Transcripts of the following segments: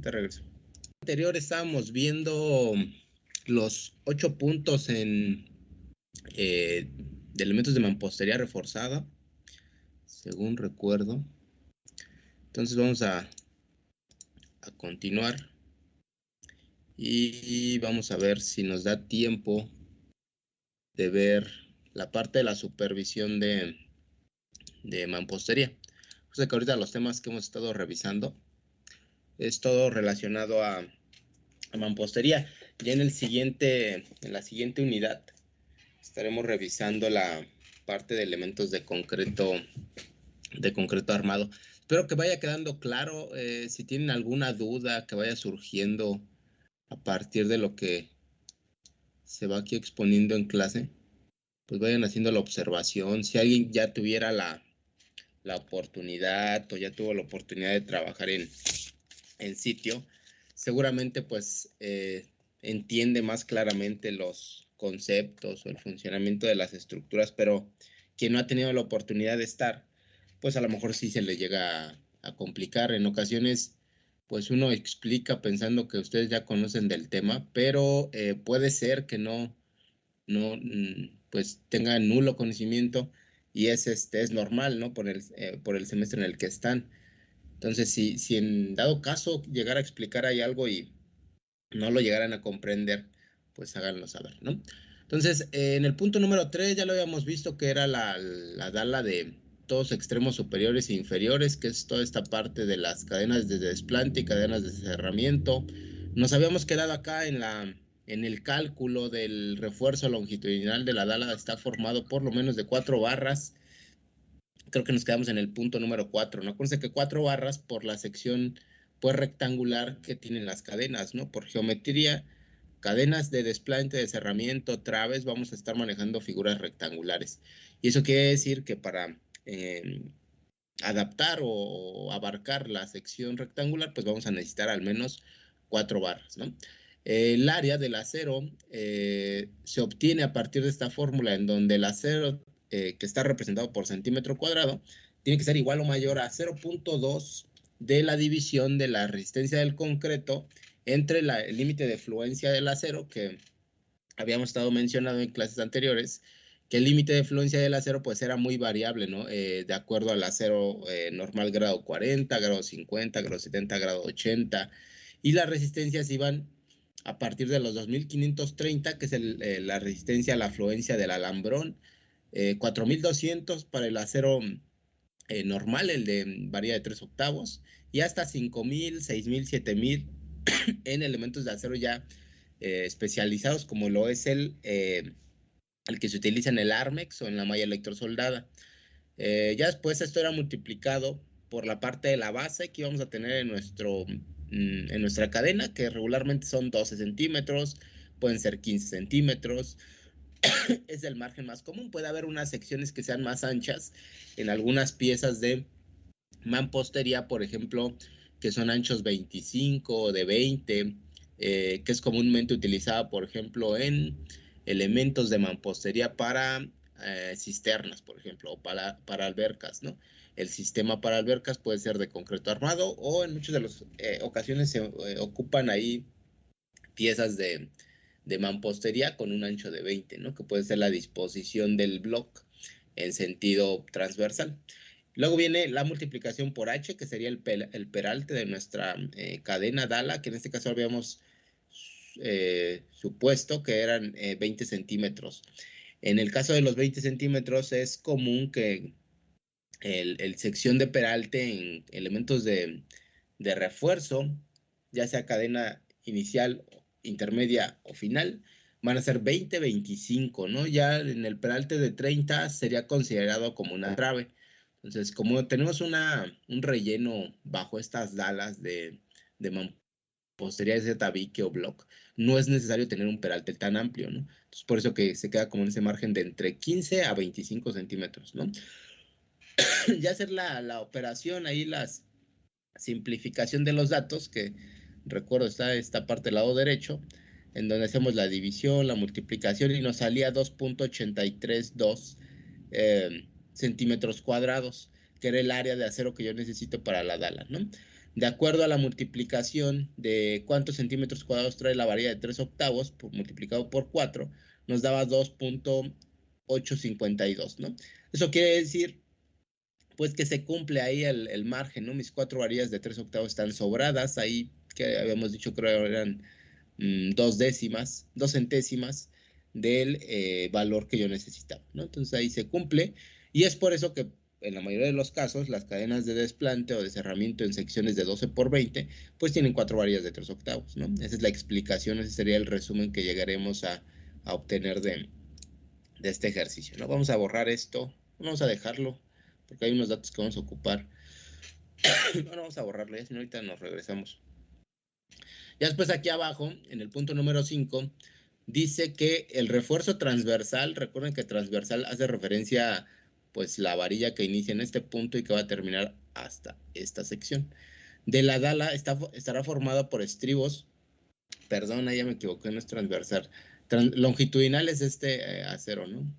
Te regreso. Anterior estábamos viendo los 8 puntos de elementos de mampostería reforzada, según recuerdo. Entonces vamos a continuar y vamos a ver si nos da tiempo de ver la parte de la supervisión de mampostería. O sea que ahorita los temas que hemos estado revisando es todo relacionado a mampostería. Ya en la siguiente unidad estaremos revisando la parte de elementos de concreto armado. Espero que vaya quedando claro. Si tienen alguna duda que vaya surgiendo a partir de lo que se va aquí exponiendo en clase, pues vayan haciendo la observación. Si alguien ya tuviera la oportunidad o ya tuvo la oportunidad de trabajar en sitio, seguramente pues entiende más claramente los conceptos o el funcionamiento de las estructuras, pero quien no ha tenido la oportunidad de estar, pues a lo mejor sí se le llega a complicar. En ocasiones, pues uno explica pensando que ustedes ya conocen del tema, pero puede ser que no, pues tengan nulo conocimiento y es normal, ¿no? Por el semestre en el que están. Entonces, si en dado caso llegara a explicar ahí algo y no lo llegaran a comprender, pues háganlo saber, ¿no? Entonces, en el punto número 3 ya lo habíamos visto que era la dala de todos extremos superiores e inferiores, que es toda esta parte de las cadenas de desplante y cadenas de cerramiento. Nos habíamos quedado acá en el cálculo del refuerzo longitudinal de la dala. Está formado por lo menos de 4 barras. Creo que nos quedamos en el punto número 4, ¿no? Acuérdense que 4 barras por la sección pues rectangular que tienen las cadenas, ¿no? Por geometría, cadenas de desplante, de cerramiento, traves, vamos a estar manejando figuras rectangulares. Y eso quiere decir que para adaptar o abarcar la sección rectangular, pues vamos a necesitar al menos 4 barras, ¿no? El área del acero se obtiene a partir de esta fórmula en donde el acero que está representado por centímetro cuadrado tiene que ser igual o mayor a 0.2 de la división de la resistencia del concreto entre el límite de fluencia del acero, que habíamos estado mencionando en clases anteriores, que el límite de fluencia del acero pues era muy variable, ¿no? De acuerdo al acero normal grado 40, grado 50, grado 70, grado 80, y las resistencias iban a partir de los 2530, que es la resistencia a la fluencia del alambrón, 4200 para el acero normal, el de varía de 3 octavos, y hasta 5000, 6000, 7000 en elementos de acero ya especializados, como lo es el que se utiliza en el Armex o en la malla electrosoldada. Ya después esto era multiplicado por la parte de la base que íbamos a tener en nuestra cadena, que regularmente son 12 centímetros, pueden ser 15 centímetros. Es el margen más común. Puede haber unas secciones que sean más anchas en algunas piezas de mampostería, por ejemplo, que son anchos 25 o de 20, que es comúnmente utilizada, por ejemplo, en elementos de mampostería para cisternas, por ejemplo, o para albercas, ¿no? El sistema para albercas puede ser de concreto armado o en muchas de las ocasiones se ocupan ahí piezas de mampostería con un ancho de 20, ¿no? Que puede ser la disposición del bloque en sentido transversal. Luego viene la multiplicación por H, que sería el peralte de nuestra cadena Dala, que en este caso habíamos supuesto que eran 20 centímetros. En el caso de los 20 centímetros es común que el sección de peralte en elementos de refuerzo, ya sea cadena inicial, intermedia o final, van a ser 20, 25, ¿no? Ya en el peralte de 30 sería considerado como una trave. Entonces, como tenemos un relleno bajo estas dalas de mampostería de tabique o block, no es necesario tener un peralte tan amplio, ¿no? Entonces, por eso que se queda como en ese margen de entre 15 a 25 centímetros, ¿no? Ya hacer la operación ahí, la simplificación de los datos, que recuerdo está esta parte del lado derecho, en donde hacemos la división, la multiplicación y nos salía 2.832 centímetros cuadrados, que era el área de acero que yo necesito para la dala, ¿no? De acuerdo a la multiplicación de cuántos centímetros cuadrados trae la varilla de 3/8 multiplicado por 4, nos daba 2.852, ¿no? Eso quiere decir, pues, que se cumple ahí el margen, ¿no? Mis 4 varillas de 3/8 están sobradas, ahí que habíamos dicho, creo eran 2 centésimas del valor que yo necesitaba, ¿no? Entonces ahí se cumple, y es por eso que en la mayoría de los casos las cadenas de desplante o de cerramiento en secciones de 12×20 pues tienen 4 varillas de 3/8, ¿no? Esa es la explicación, ese sería el resumen que llegaremos a obtener de este ejercicio, ¿no? Vamos a borrar esto, vamos a dejarlo porque hay unos datos que vamos a ocupar. Bueno, vamos a borrarlo, ya si no ahorita nos regresamos. Ya después aquí abajo, en el punto número 5, dice que el refuerzo transversal, recuerden que transversal hace referencia a, pues, la varilla que inicia en este punto y que va a terminar hasta esta sección. De la dala estará formada por estribos, perdón, ya me equivoqué, no es transversal. Longitudinal es este acero, ¿no?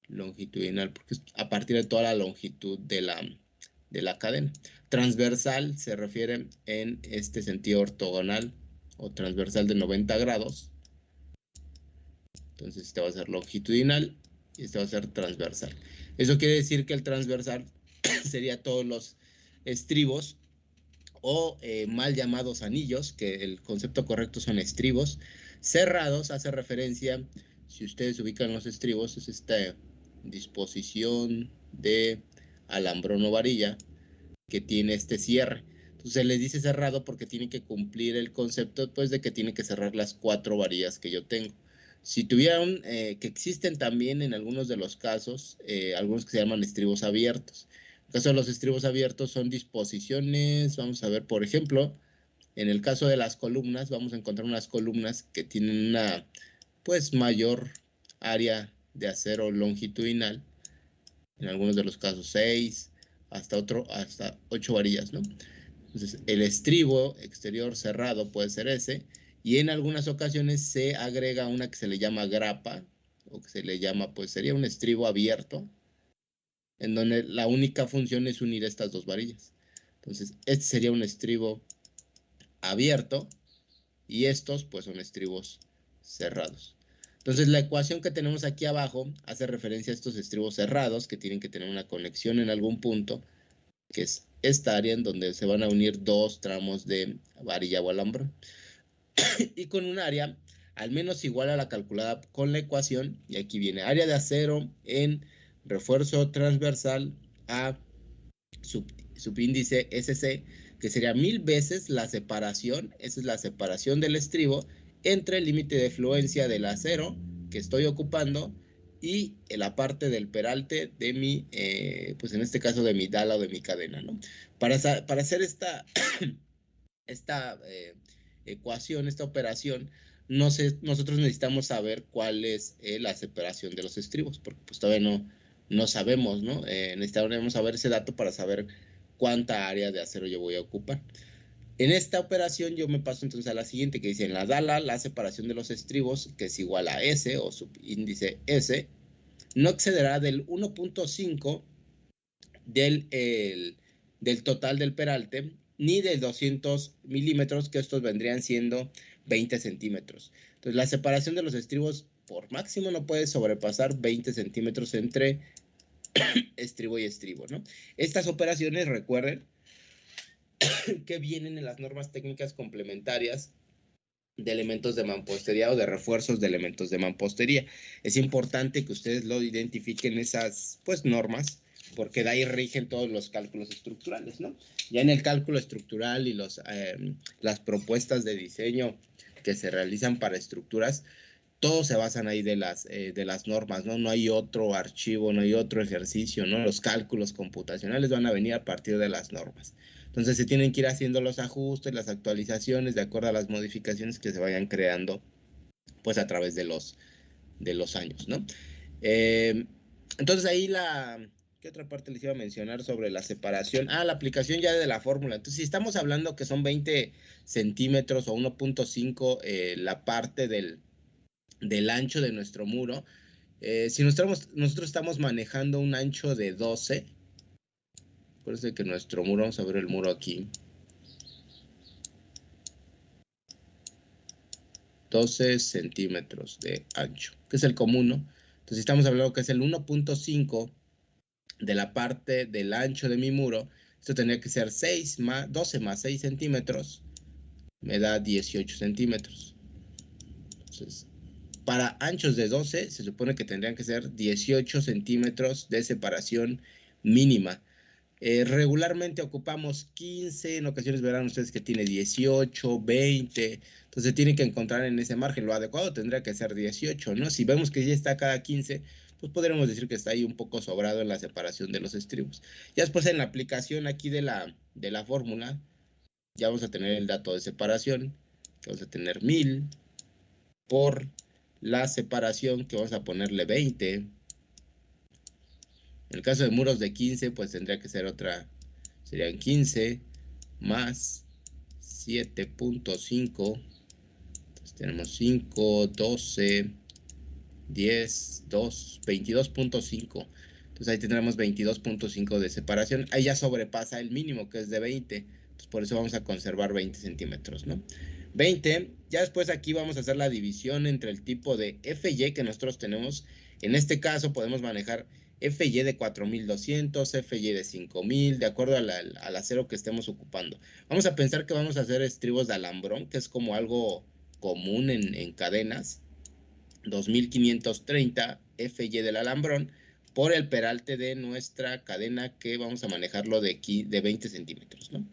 Longitudinal, porque es a partir de toda la longitud de la cadena. Transversal se refiere en este sentido ortogonal o transversal de 90 grados. Entonces este va a ser longitudinal y este va a ser transversal. Eso quiere decir que el transversal sería todos los estribos o mal llamados anillos, que el concepto correcto son estribos cerrados. Hace referencia, si ustedes ubican los estribos, es esta disposición de alambrón o varilla que tiene este cierre. Entonces se les dice cerrado porque tiene que cumplir el concepto, pues, de que tiene que cerrar las 4 varillas que yo tengo. Si tuvieran, que existen también en algunos de los casos, algunos que se llaman estribos abiertos. En el caso de los estribos abiertos son disposiciones, vamos a ver, por ejemplo, en el caso de las columnas, vamos a encontrar unas columnas que tienen una, pues, mayor área de acero longitudinal, en algunos de los casos 6, hasta 8 varillas, ¿no? Entonces, el estribo exterior cerrado puede ser ese, y en algunas ocasiones se agrega una que se le llama grapa, o que se le llama, pues sería un estribo abierto, en donde la única función es unir estas 2 varillas. Entonces, este sería un estribo abierto, y estos, pues, son estribos cerrados. Entonces, la ecuación que tenemos aquí abajo hace referencia a estos estribos cerrados que tienen que tener una conexión en algún punto, que es esta área en donde se van a unir 2 tramos de varilla o alambrón. Y con un área al menos igual a la calculada con la ecuación, y aquí viene área de acero en refuerzo transversal a subíndice SC, que sería 1000 veces la separación, esa es la separación del estribo entre el límite de fluencia del acero que estoy ocupando y la parte del peralte de mi, pues en este caso de mi dala o de mi cadena, ¿no? Para hacer esta ecuación, esta operación, nosotros necesitamos saber cuál es la separación de los estribos, porque pues todavía no sabemos, ¿no? Necesitamos saber ese dato para saber cuánta área de acero yo voy a ocupar. En esta operación yo me paso entonces a la siguiente, que dice en la dala la separación de los estribos, que es igual a S o subíndice S, no excederá del 1.5 del total del peralte, ni del 200 milímetros, que estos vendrían siendo 20 centímetros. Entonces la separación de los estribos por máximo no puede sobrepasar 20 centímetros entre estribo y estribo, ¿no? Estas operaciones, recuerden, que vienen en las normas técnicas complementarias de elementos de mampostería o de refuerzos de elementos de mampostería. Es importante que ustedes lo identifiquen, esas, pues, normas, porque de ahí rigen todos los cálculos estructurales, ¿no? Ya en el cálculo estructural y las propuestas de diseño que se realizan para estructuras, todos se basan ahí de las normas, ¿no? No hay otro archivo, no hay otro ejercicio, ¿no? Los cálculos computacionales van a venir a partir de las normas. Entonces se tienen que ir haciendo los ajustes, las actualizaciones de acuerdo a las modificaciones que se vayan creando, pues, a través de los años, ¿no? Entonces ahí ¿qué otra parte les iba a mencionar sobre la separación? La aplicación ya de la fórmula. Entonces, si estamos hablando que son 20 centímetros o 1.5 la parte del ancho de nuestro muro, si nosotros estamos manejando un ancho de 12, Parece que nuestro muro, vamos a ver el muro aquí. 12 centímetros de ancho, que es el común, ¿no? Entonces estamos hablando que es el 1.5 de la parte del ancho de mi muro. Esto tendría que ser 12 más 6 centímetros, me da 18 centímetros. Entonces, para anchos de 12, se supone que tendrían que ser 18 centímetros de separación mínima. Regularmente ocupamos 15, en ocasiones verán ustedes que tiene 18, 20, entonces tienen que encontrar en ese margen. Lo adecuado tendría que ser 18, ¿no? Si vemos que ya está cada 15, pues podríamos decir que está ahí un poco sobrado en la separación de los estribos. Ya después en la aplicación aquí de la fórmula, ya vamos a tener el dato de separación, que vamos a tener 1000 por la separación, que vamos a ponerle 20. En el caso de muros de 15, pues tendría que ser otra, serían 15 más 7.5. Entonces tenemos 5, 12, 10, 2, 22.5. Entonces ahí tendremos 22.5 de separación. Ahí ya sobrepasa el mínimo, que es de 20. Entonces por eso vamos a conservar 20 centímetros, ¿no? 20. Ya después aquí vamos a hacer la división entre el tipo de FY que nosotros tenemos. En este caso podemos manejar FY de 4200, FY de 5000, de acuerdo al acero que estemos ocupando. Vamos a pensar que vamos a hacer estribos de alambrón, que es como algo común en cadenas. 2530 FY del alambrón por el peralte de nuestra cadena, que vamos a manejarlo de 20 centímetros, ¿no?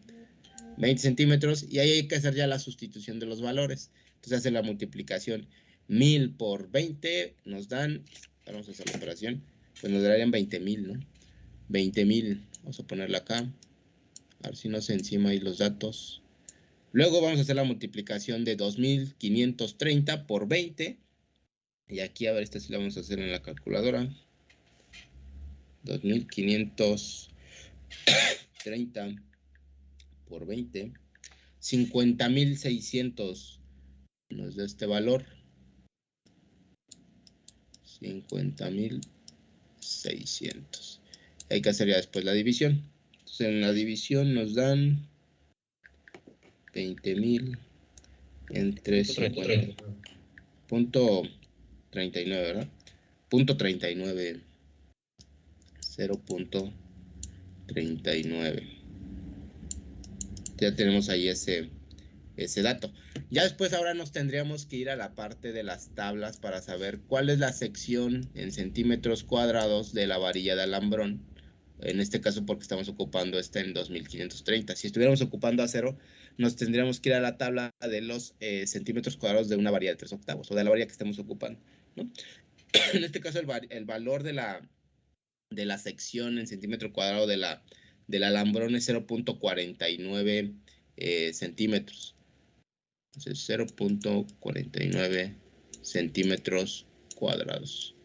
20 centímetros, y ahí hay que hacer ya la sustitución de los valores. Entonces hace la multiplicación. 1000 por 20 nos dan, vamos a hacer la operación, pues nos darían 20,000, ¿no? 20,000, vamos a ponerla acá, a ver si no se encima ahí los datos. Luego vamos a hacer la multiplicación de 2530 por 20, y aquí a ver, esta sí la vamos a hacer en la calculadora. 2530 por 20, 50,600 nos da este valor. 50,600. Hay que hacer ya después la división. Entonces en la división nos dan 20,000 entre 50. Punto 39, ¿verdad? Punto 39. 0.39. Ya tenemos ahí ese dato. Ya después ahora nos tendríamos que ir a la parte de las tablas para saber cuál es la sección en centímetros cuadrados de la varilla de alambrón. En este caso porque estamos ocupando esta en 2530. Si estuviéramos ocupando acero, nos tendríamos que ir a la tabla de los centímetros cuadrados de una varilla de 3/8 o de la varilla que estemos ocupando, ¿no? En este caso el valor de la sección en centímetro cuadrado del alambrón es 0.49 centímetros. Entonces 0.49 centímetros cuadrados.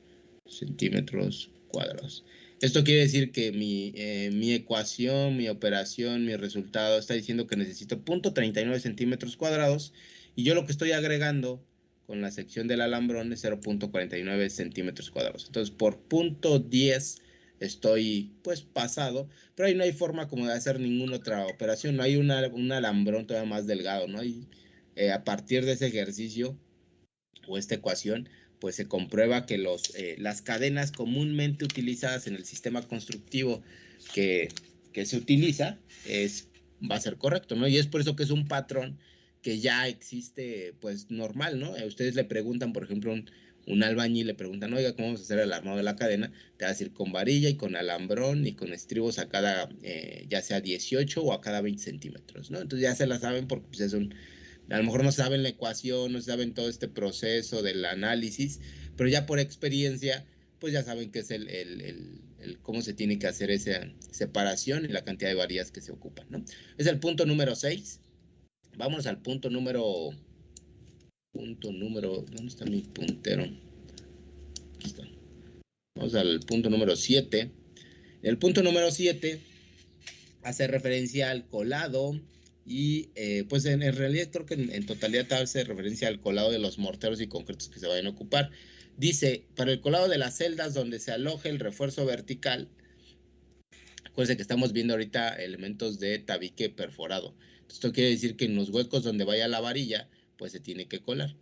Esto quiere decir que mi ecuación, mi operación, mi resultado está diciendo que necesito 0.39 centímetros cuadrados, y yo lo que estoy agregando con la sección del alambrón es 0.49 centímetros cuadrados. Entonces por 0.10 estoy pues pasado, pero ahí no hay forma como de hacer ninguna otra operación. No hay un alambrón todavía más delgado, ¿no? hay A partir de ese ejercicio o esta ecuación, pues se comprueba que las cadenas comúnmente utilizadas en el sistema constructivo que se utiliza va a ser correcto, ¿no? Y es por eso que es un patrón que ya existe, pues normal, ¿no? Ustedes le preguntan, por ejemplo, un albañil, le preguntan, oiga, ¿cómo vamos a hacer el armado de la cadena? Te va a decir con varilla y con alambrón y con estribos a cada, ya sea 18 o a cada 20 centímetros, ¿no? Entonces ya se la saben porque pues, a lo mejor no saben la ecuación, no saben todo este proceso del análisis, pero ya por experiencia, pues ya saben que es cómo se tiene que hacer esa separación y la cantidad de varillas que se ocupan, ¿no? Es el punto número 6. Vamos al punto número, ¿dónde está mi puntero? Aquí está. Vamos al punto número 7. El punto número 7 hace referencia al colado y pues en realidad creo que en totalidad hace referencia al colado de los morteros y concretos que se vayan a ocupar. Dice, para el colado de las celdas donde se aloje el refuerzo vertical, Acuérdense que estamos viendo ahorita elementos de tabique perforado. Esto quiere decir que en los huecos donde vaya la varilla, pues se tiene que colar.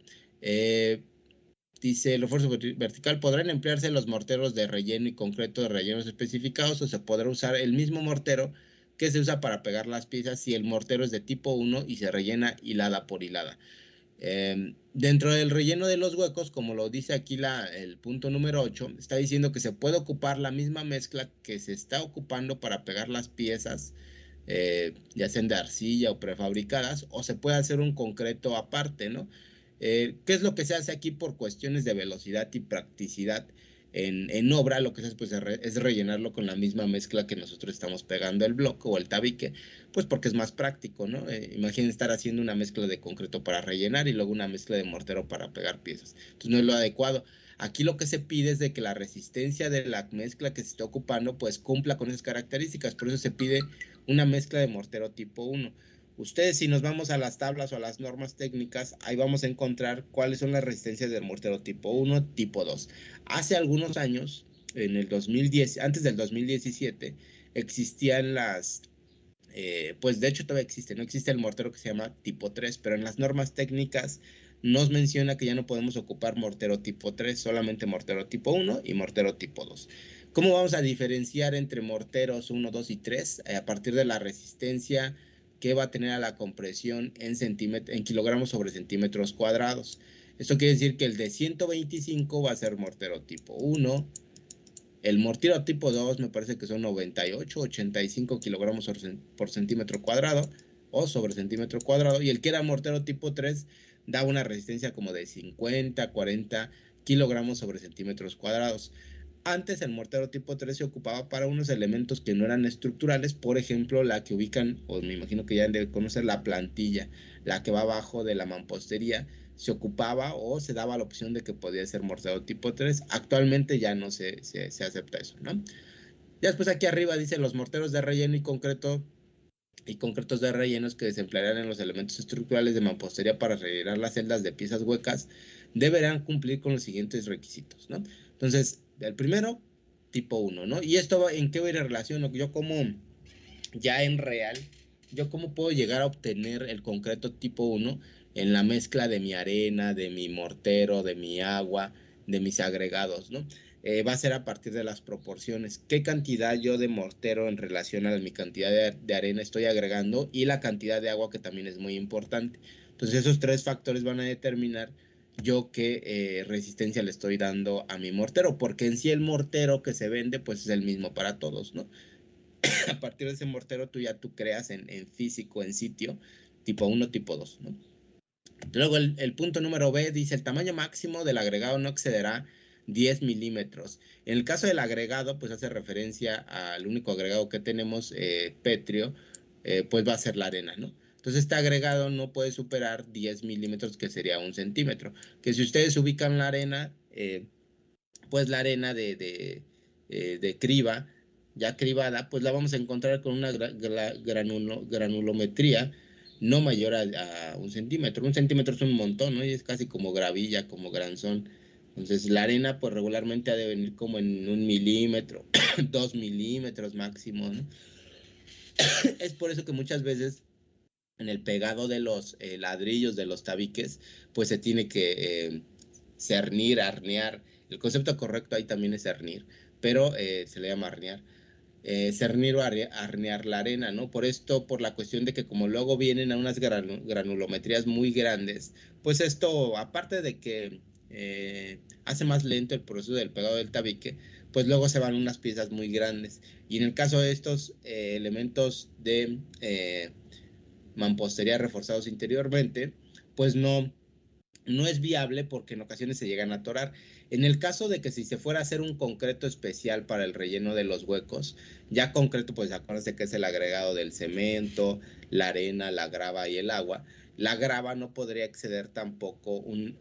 Dice, el refuerzo vertical, podrán emplearse los morteros de relleno y concreto de rellenos especificados o se podrá usar el mismo mortero que se usa para pegar las piezas si el mortero es de tipo 1 y se rellena hilada por hilada. Dentro del relleno de los huecos, como lo dice aquí el punto número 8, está diciendo que se puede ocupar la misma mezcla que se está ocupando para pegar las piezas, ya sean de arcilla o prefabricadas, o se puede hacer un concreto aparte, ¿no? ¿Qué es lo que se hace aquí por cuestiones de velocidad y practicidad? En obra lo que se hace pues, es rellenarlo con la misma mezcla que nosotros estamos pegando el bloque o el tabique, pues porque es más práctico, ¿no? Imaginen estar haciendo una mezcla de concreto para rellenar y luego una mezcla de mortero para pegar piezas. Entonces no es lo adecuado. Aquí lo que se pide es de que la resistencia de la mezcla que se está ocupando pues cumpla con esas características. Por eso se pide una mezcla de mortero tipo 1. Ustedes, si nos vamos a las tablas o a las normas técnicas, ahí vamos a encontrar cuáles son las resistencias del mortero tipo 1, tipo 2. Hace algunos años, en el 2010, antes del 2017, existían pues de hecho todavía existe, no existe el mortero que se llama tipo 3, pero en las normas técnicas nos menciona que ya no podemos ocupar mortero tipo 3, solamente mortero tipo 1 y mortero tipo 2. ¿Cómo vamos a diferenciar entre morteros 1, 2 y 3? A partir de la resistencia que va a tener a la compresión en kilogramos sobre centímetros cuadrados. Esto quiere decir que el de 125 va a ser mortero tipo 1, el mortero tipo 2 me parece que son 98, 85 kilogramos por centímetro cuadrado o sobre centímetro cuadrado, y el que era mortero tipo 3 da una resistencia como de 50, 40 kilogramos sobre centímetros cuadrados. Antes el mortero tipo 3 se ocupaba para unos elementos que no eran estructurales, por ejemplo, la que ubican, o me imagino que ya deben conocer, la plantilla, la que va abajo de la mampostería, se ocupaba o se daba la opción de que podía ser mortero tipo 3. Actualmente ya no se acepta eso, ¿no? Ya después aquí arriba dice los morteros de relleno y concretos de rellenos que se emplearán en los elementos estructurales de mampostería para rellenar las celdas de piezas huecas deberán cumplir con los siguientes requisitos, ¿no? Entonces, el primero, tipo 1, ¿no? ¿Y esto en qué va a ir en relación? Yo como ya en real, yo cómo puedo llegar a obtener el concreto tipo 1 en la mezcla de mi arena, de mi mortero, de mi agua, de mis agregados, ¿no? Va a ser a partir de las proporciones. ¿Qué cantidad yo de mortero en relación a mi cantidad de arena estoy agregando? Y la cantidad de agua, que también es muy importante. Entonces esos tres factores van a determinar yo qué resistencia le estoy dando a mi mortero, porque en sí el mortero que se vende pues es el mismo para todos, ¿no? A partir de ese mortero tú creas en físico, en sitio, tipo 1, tipo 2, ¿no? Luego el punto número B dice el tamaño máximo del agregado no excederá 10 milímetros. En el caso del agregado, pues hace referencia al único agregado que tenemos, pétreo, pues va a ser la arena, ¿no? Entonces este agregado no puede superar 10 milímetros, que sería 1 centímetro. Que si ustedes ubican la arena, pues la arena de criba, ya cribada, pues la vamos a encontrar con una granulometría no mayor a 1 centímetro. 1 centímetro es un montón, ¿no? Y es casi como gravilla, como granzón. Entonces la arena pues regularmente ha de venir como en 1 milímetro, 2 milímetros máximo, ¿no? Es por eso que muchas veces en el pegado de los ladrillos de los tabiques, pues se tiene que cernir, arnear. El concepto correcto ahí también es cernir, pero se le llama arnear. Cernir o arnear la arena, ¿no? Por esto, por la cuestión de que como luego vienen a unas granulometrías muy grandes, pues esto, aparte de que hace más lento el proceso del pegado del tabique, pues luego se van unas piezas muy grandes. Y en el caso de estos elementos de mampostería reforzados interiormente, pues no es viable porque en ocasiones se llegan a atorar. En el caso de que si se fuera a hacer un concreto especial para el relleno de los huecos, ya concreto, pues acuérdense que es el agregado del cemento, la arena, la grava y el agua. La grava no podría exceder tampoco un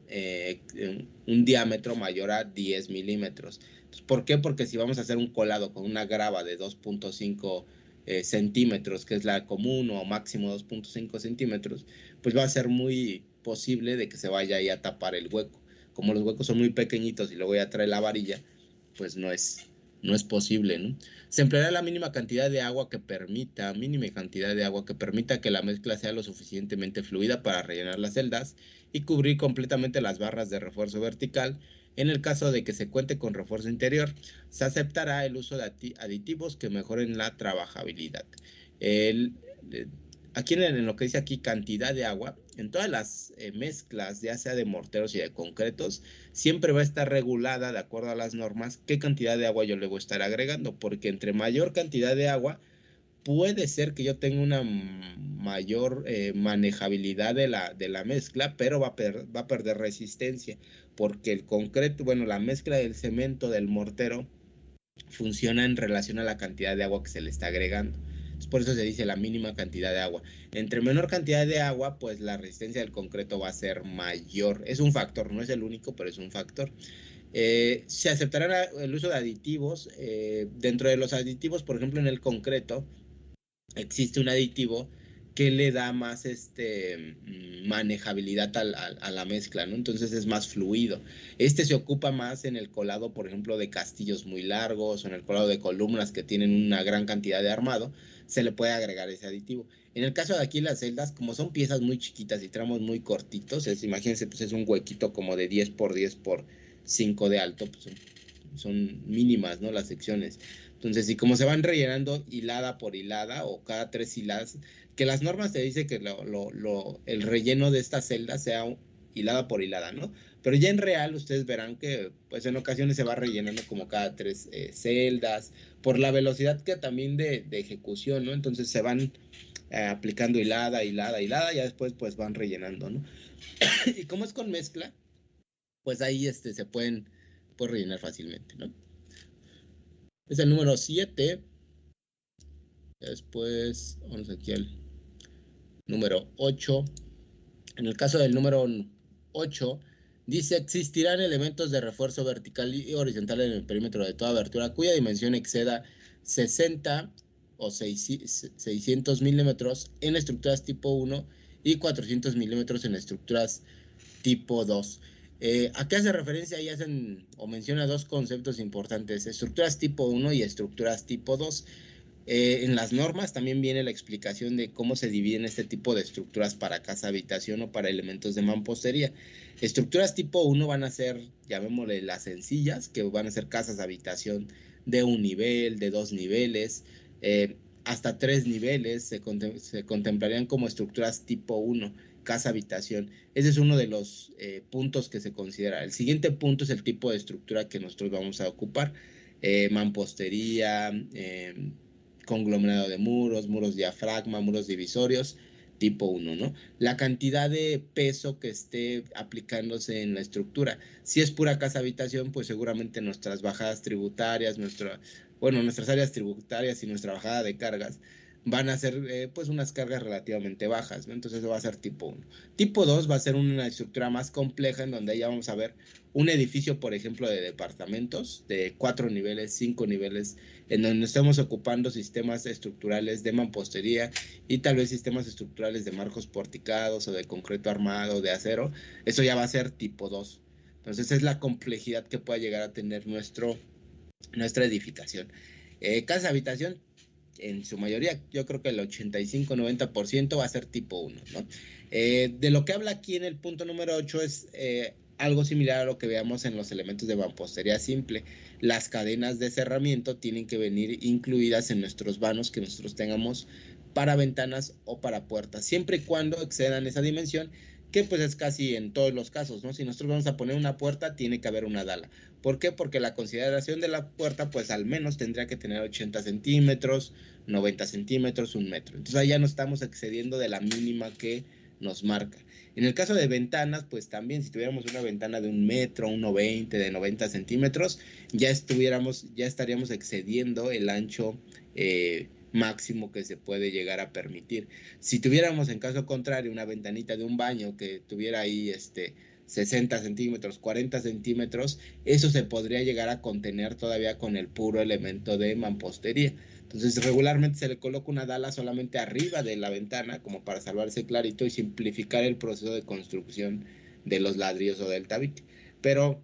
diámetro mayor a 10 milímetros. ¿Por qué? Porque si vamos a hacer un colado con una grava de 2.5 centímetros, que es la común, o máximo 2.5 centímetros, pues va a ser muy posible de que se vaya ahí a tapar el hueco. Como los huecos son muy pequeñitos y luego ya trae la varilla, pues no es posible, ¿no? Se empleará la mínima cantidad de agua que permita que la mezcla sea lo suficientemente fluida para rellenar las celdas y cubrir completamente las barras de refuerzo vertical. En el caso de que se cuente con refuerzo interior, se aceptará el uso de aditivos que mejoren la trabajabilidad. El, eh, Aquí en lo que dice aquí cantidad de agua, en todas las mezclas, ya sea de morteros y de concretos, siempre va a estar regulada de acuerdo a las normas qué cantidad de agua yo le voy a estar agregando, porque entre mayor cantidad de agua, puede ser que yo tenga una mayor manejabilidad de la mezcla, pero va a perder resistencia, porque el concreto, bueno, la mezcla del cemento del mortero funciona en relación a la cantidad de agua que se le está agregando. Entonces, por eso se dice la mínima cantidad de agua. Entre menor cantidad de agua, pues la resistencia del concreto va a ser mayor. Es un factor, no es el único, pero es un factor. Se aceptará el uso de aditivos. Dentro de los aditivos, por ejemplo, en el concreto, existe un aditivo que le da más manejabilidad a la mezcla, ¿no? Entonces es más fluido. Este se ocupa más en el colado, por ejemplo, de castillos muy largos o en el colado de columnas que tienen una gran cantidad de armado, se le puede agregar ese aditivo. En el caso de aquí las celdas, como son piezas muy chiquitas y tramos muy cortitos, imagínense, pues es un huequito como de 10 por 10 por 5 de alto, pues son mínimas, ¿no? Las secciones. Entonces, y como se van rellenando hilada por hilada o cada 3 hiladas, que las normas te dicen que el relleno de esta celda sea hilada por hilada, ¿no? Pero ya en real ustedes verán que pues en ocasiones se va rellenando como cada 3 celdas, por la velocidad que también de ejecución, ¿no? Entonces se van aplicando hilada, hilada, hilada, ya después pues van rellenando, ¿no? Y como es con mezcla, pues ahí se pueden rellenar fácilmente, ¿no? Es el número 7. Después, vamos aquí al número 8. En el caso del número 8, dice, existirán elementos de refuerzo vertical y horizontal en el perímetro de toda abertura cuya dimensión exceda 60 o 600 milímetros en estructuras tipo 1 y 400 milímetros en estructuras tipo 2. ¿A qué hace referencia? Ahí hacen o menciona dos conceptos importantes, estructuras tipo 1 y estructuras tipo 2. En las normas también viene la explicación de cómo se dividen este tipo de estructuras para casa habitación o para elementos de mampostería. Estructuras tipo 1 van a ser, llamémosle las sencillas, que van a ser casas habitación de un nivel, de 2 niveles, hasta 3 niveles se contemplarían como estructuras tipo 1, casa habitación. Ese es uno de los puntos que se considera. El siguiente punto es el tipo de estructura que nosotros vamos a ocupar. Mampostería, conglomerado de muros, muros diafragma, muros divisorios, tipo 1, ¿no? La cantidad de peso que esté aplicándose en la estructura. Si es pura casa habitación, pues seguramente nuestras bajadas tributarias, nuestras áreas tributarias y nuestra bajada de cargas van a ser pues unas cargas relativamente bajas, ¿no? Entonces eso va a ser tipo 1. Tipo 2 va a ser una estructura más compleja en donde ya vamos a ver un edificio, por ejemplo, de departamentos de 4 niveles, 5 niveles, en donde estamos ocupando sistemas estructurales de mampostería y tal vez sistemas estructurales de marcos porticados o de concreto armado, de acero. Eso ya va a ser tipo 2. Entonces es la complejidad que pueda llegar a tener nuestra edificación. Casa habitación, en su mayoría, yo creo que el 85-90% va a ser tipo 1, ¿no? De lo que habla aquí en el punto número 8 es algo similar a lo que veamos en los elementos de mampostería simple. Las cadenas de cerramiento tienen que venir incluidas en nuestros vanos que nosotros tengamos para ventanas o para puertas, siempre y cuando excedan esa dimensión, que pues es casi en todos los casos, ¿no? Si nosotros vamos a poner una puerta, tiene que haber una dala. ¿Por qué? Porque la consideración de la puerta, pues al menos tendría que tener 80 centímetros, 90 centímetros, 1 metro. Entonces ahí ya no estamos excediendo de la mínima que nos marca. En el caso de ventanas, pues también si tuviéramos una ventana de 1 metro, 1,20, de 90 centímetros, ya estaríamos excediendo el ancho máximo que se puede llegar a permitir. Si tuviéramos en caso contrario una ventanita de un baño que tuviera ahí 60 centímetros, 40 centímetros, eso se podría llegar a contener todavía con el puro elemento de mampostería. Entonces regularmente se le coloca una dala solamente arriba de la ventana como para salvarse clarito y simplificar el proceso de construcción de los ladrillos o del tabique. Pero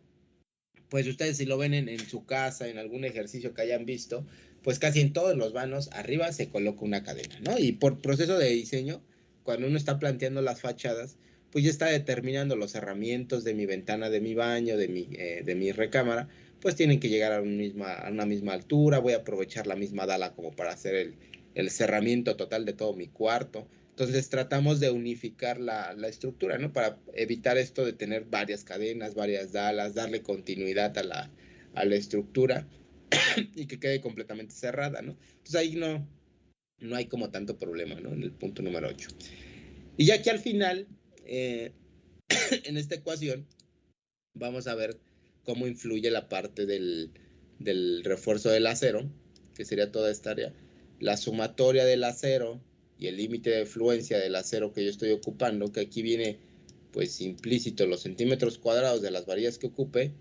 pues ustedes si lo ven en su casa, en algún ejercicio que hayan visto, pues casi en todos los vanos arriba se coloca una cadena, ¿no? Y por proceso de diseño, cuando uno está planteando las fachadas, pues ya está determinando los cerramientos de mi ventana, de mi baño, de mi recámara, pues tienen que llegar a una misma altura, voy a aprovechar la misma dala como para hacer el cerramiento total de todo mi cuarto. Entonces tratamos de unificar la estructura, ¿no? Para evitar esto de tener varias cadenas, varias dalas, darle continuidad a la estructura y que quede completamente cerrada, ¿no? Entonces ahí no hay como tanto problema, ¿no? En el punto número 8. Y ya que al final, en esta ecuación, vamos a ver cómo influye la parte del refuerzo del acero, que sería toda esta área, la sumatoria del acero y el límite de fluencia del acero que yo estoy ocupando, que aquí viene pues implícito los centímetros cuadrados de las varillas que ocupe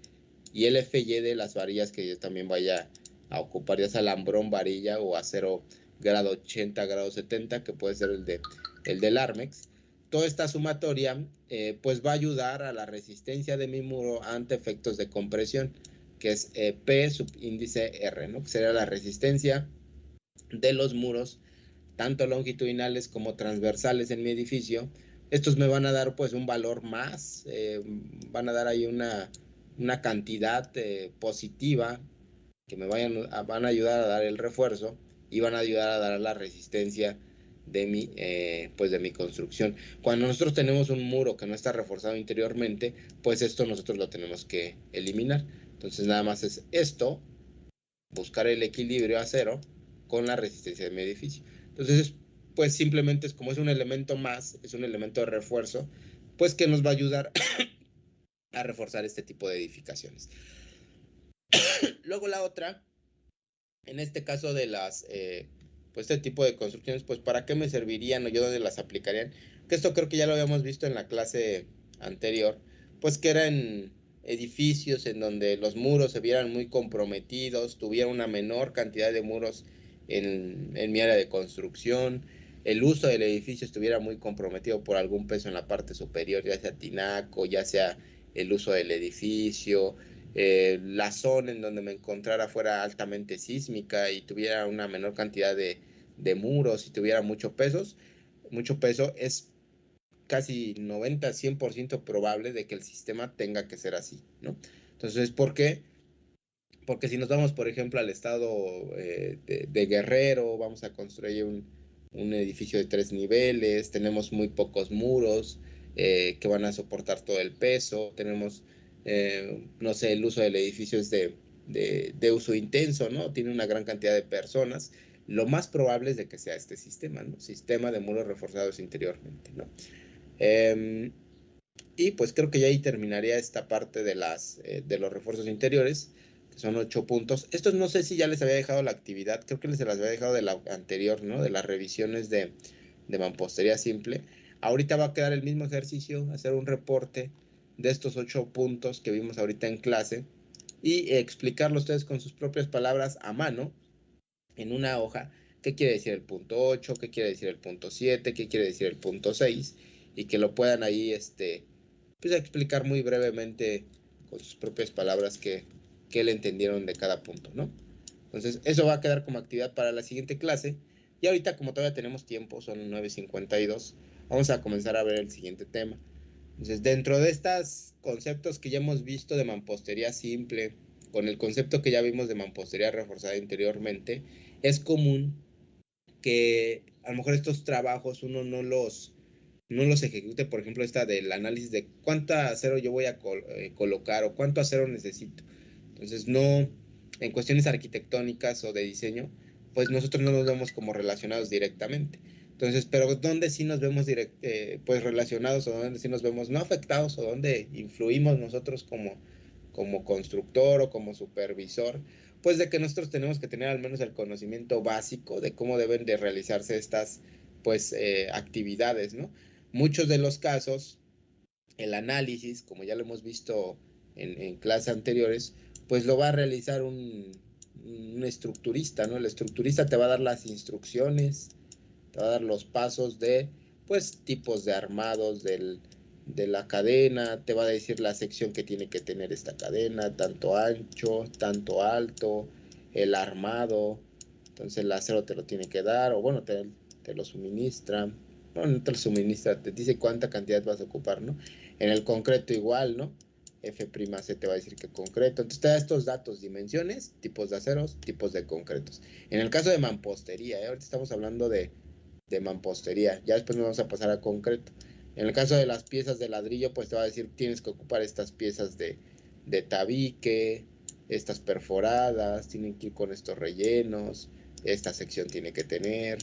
y el FY de las varillas que yo también vaya a ocupar, ya sea alambrón, varilla o acero grado 80, grado 70, que puede ser el del Armex. Toda esta sumatoria pues va a ayudar a la resistencia de mi muro ante efectos de compresión, que es P subíndice R, ¿no? Que sería la resistencia de los muros, tanto longitudinales como transversales en mi edificio. Estos me van a dar pues un valor más, van a dar ahí una cantidad positiva que van a ayudar a dar el refuerzo y van a ayudar a dar la resistencia de mi construcción. Cuando nosotros tenemos un muro que no está reforzado interiormente, pues esto nosotros lo tenemos que eliminar. Entonces nada más es esto, buscar el equilibrio a cero con la resistencia de mi edificio. Entonces, pues simplemente es como es un elemento más, es un elemento de refuerzo, pues que nos va a ayudar a reforzar este tipo de edificaciones. Luego la otra, en este caso de pues este tipo de construcciones, pues para qué me servirían o yo dónde las aplicarían, que esto creo que ya lo habíamos visto en la clase anterior, pues que eran edificios en donde los muros se vieran muy comprometidos, tuviera una menor cantidad de muros en mi área de construcción, el uso del edificio estuviera muy comprometido por algún peso en la parte superior, ya sea tinaco, ya sea el uso del edificio, la zona en donde me encontrara fuera altamente sísmica y tuviera una menor cantidad de muros y tuviera mucho peso, es casi 90-100% probable de que el sistema tenga que ser así, ¿no? Entonces, ¿por qué? Porque si nos vamos, por ejemplo, al estado de Guerrero, vamos a construir un edificio de 3 niveles, tenemos muy pocos muros que van a soportar todo el peso, tenemos, no sé, el uso del edificio es de uso intenso, ¿no? Tiene una gran cantidad de personas. Lo más probable es de que sea este sistema, ¿no? Sistema de muros reforzados interiormente, ¿no? Y pues creo que ya ahí terminaría esta parte de los refuerzos interiores, que son 8 puntos. Estos no sé si ya les había dejado la actividad, creo que les había dejado de la anterior, ¿no? De las revisiones de mampostería simple. Ahorita va a quedar el mismo ejercicio, hacer un reporte de estos 8 puntos que vimos ahorita en clase y explicarlo ustedes con sus propias palabras a mano en una hoja. ¿Qué quiere decir el punto 8? ¿Qué quiere decir el punto 7? ¿Qué quiere decir el punto 6? Y que lo puedan ahí pues explicar muy brevemente con sus propias palabras qué le entendieron de cada punto, ¿no? Entonces, eso va a quedar como actividad para la siguiente clase. Y ahorita, como todavía tenemos tiempo, son 9:52, vamos a comenzar a ver el siguiente tema. Entonces, dentro de estos conceptos que ya hemos visto de mampostería simple, con el concepto que ya vimos de mampostería reforzada interiormente, es común que a lo mejor estos trabajos uno no los ejecute, por ejemplo, esta del análisis de cuánto acero yo voy a colocar o cuánto acero necesito. Entonces, no, en cuestiones arquitectónicas o de diseño, pues nosotros no nos vemos como relacionados directamente. Entonces, pero ¿dónde sí nos vemos pues relacionados o dónde sí nos vemos no afectados o dónde influimos nosotros como constructor o como supervisor? Pues de que nosotros tenemos que tener al menos el conocimiento básico de cómo deben de realizarse estas pues actividades, ¿no? Muchos de los casos, el análisis, como ya lo hemos visto en clases anteriores, pues lo va a realizar un estructurista, ¿no? El estructurista te va a dar las instrucciones, te va a dar los pasos de, pues, tipos de armados la cadena, te va a decir la sección que tiene que tener esta cadena, tanto ancho, tanto alto, el armado. Entonces el acero te lo tiene que dar, o bueno, te lo suministra. No te lo suministra, te dice cuánta cantidad vas a ocupar, ¿no? En el concreto igual, ¿no? F'C te va a decir que concreto. Entonces te da estos datos, dimensiones, tipos de aceros, tipos de concretos. En el caso de mampostería, ahorita estamos hablando de mampostería, ya después nos vamos a pasar a concreto. En el caso de las piezas de ladrillo, pues te va a decir, tienes que ocupar estas piezas de tabique, estas perforadas, tienen que ir con estos rellenos, esta sección tiene que tener,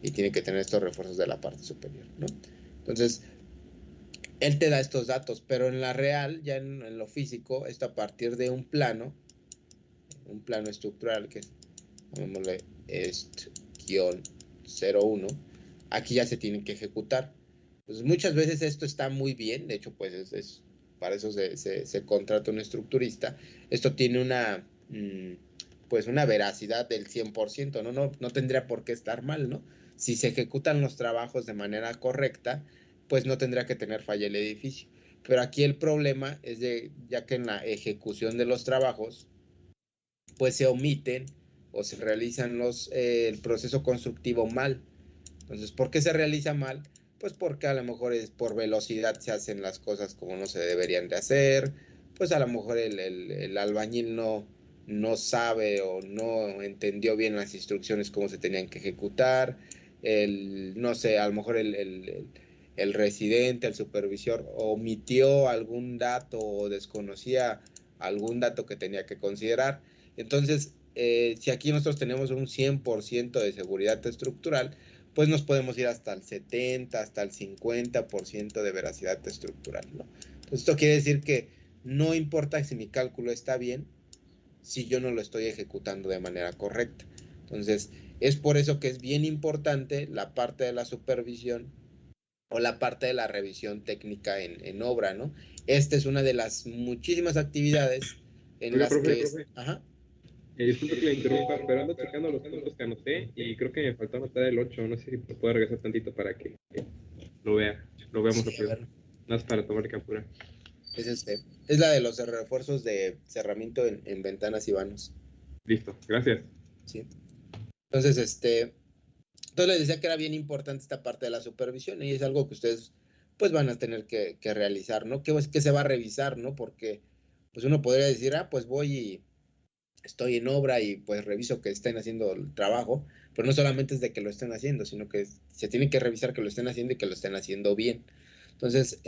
y tiene que tener estos refuerzos de la parte superior, ¿no? Entonces, él te da estos datos, pero en la real, ya en lo físico, esto a partir de un plano estructural, que es, llamémosle est-01, aquí ya se tiene que ejecutar. Entonces, muchas veces esto está muy bien, de hecho, pues para eso se contrata un estructurista. Esto tiene pues una veracidad del 100%, ¿no? No tendría por qué estar mal, ¿no? Si se ejecutan los trabajos de manera correcta, pues no tendría que tener falla el edificio. Pero aquí el problema es ya que en la ejecución de los trabajos, pues se omiten o se realizan el proceso constructivo mal. Entonces, ¿por qué se realiza mal? Pues porque a lo mejor es por velocidad se hacen las cosas como no se deberían de hacer, pues a lo mejor el albañil no sabe o no entendió bien las instrucciones cómo se tenían que ejecutar, no sé, a lo mejor el residente, el supervisor omitió algún dato o desconocía algún dato que tenía que considerar. Entonces, si aquí nosotros tenemos un 100% de seguridad estructural, pues nos podemos ir hasta el 70, hasta el 50% de veracidad estructural, ¿no? Entonces, esto quiere decir que no importa si mi cálculo está bien, si yo no lo estoy ejecutando de manera correcta. Entonces, es por eso que es bien importante la parte de la supervisión o la parte de la revisión técnica en obra, ¿no? Esta es una de las muchísimas actividades en Oiga, las profe, que... Ajá. disculpe que le interrumpa, pero ando checando los puntos que anoté y creo que me faltó anotar el 8. No sé si me puede regresar tantito para que lo veamos Sí, a rápido. ver. Nada más para tomar captura. Es la de los refuerzos de cerramiento en ventanas y vanos. Listo, gracias. ¿Sí? Entonces, entonces les decía que era bien importante esta parte de la supervisión y es algo que ustedes pues van a tener que realizar, ¿no? ¿Qué se va a revisar, ¿no? Porque pues uno podría decir, pues voy y estoy en obra y pues reviso que estén haciendo el trabajo, pero no solamente es de que lo estén haciendo, sino que se tiene que revisar que lo estén haciendo y que lo estén haciendo bien. Entonces,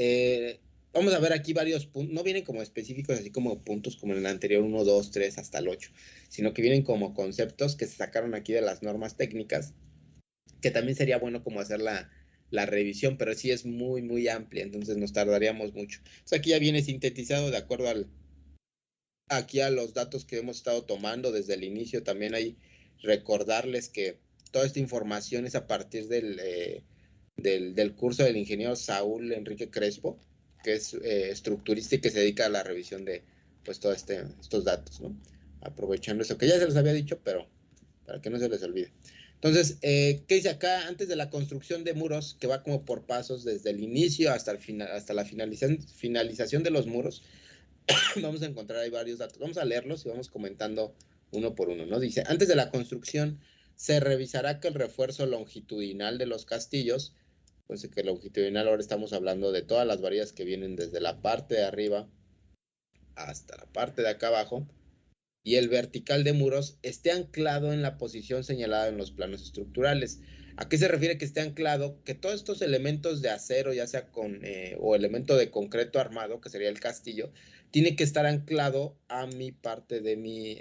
vamos a ver aquí varios puntos, no vienen como específicos, así como puntos como en el anterior, 1, 2, 3, hasta el 8, sino que vienen como conceptos que se sacaron aquí de las normas técnicas, que también sería bueno como hacer la revisión, pero sí es muy, muy amplia, entonces nos tardaríamos mucho. Entonces aquí ya viene sintetizado de acuerdo aquí a los datos que hemos estado tomando desde el inicio. También hay recordarles que toda esta información es a partir del curso del ingeniero Saúl Enrique Crespo, que es estructurista y que se dedica a la revisión de pues todos estos datos, ¿no? Aprovechando eso, que ya se los había dicho, pero para que no se les olvide. Entonces, ¿qué dice acá? Antes de la construcción de muros, que va como por pasos desde el inicio hasta el final, hasta la finalización de los muros, vamos a encontrar ahí varios datos. Vamos a leerlos y vamos comentando uno por uno, ¿no? Dice, antes de la construcción se revisará que el refuerzo longitudinal de los castillos, pues que longitudinal ahora estamos hablando de todas las varillas que vienen desde la parte de arriba hasta la parte de acá abajo, y el vertical de muros esté anclado en la posición señalada en los planos estructurales. ¿A qué se refiere que esté anclado? Que todos estos elementos de acero, ya sea o elemento de concreto armado, que sería el castillo, tiene que estar anclado a mi parte de mi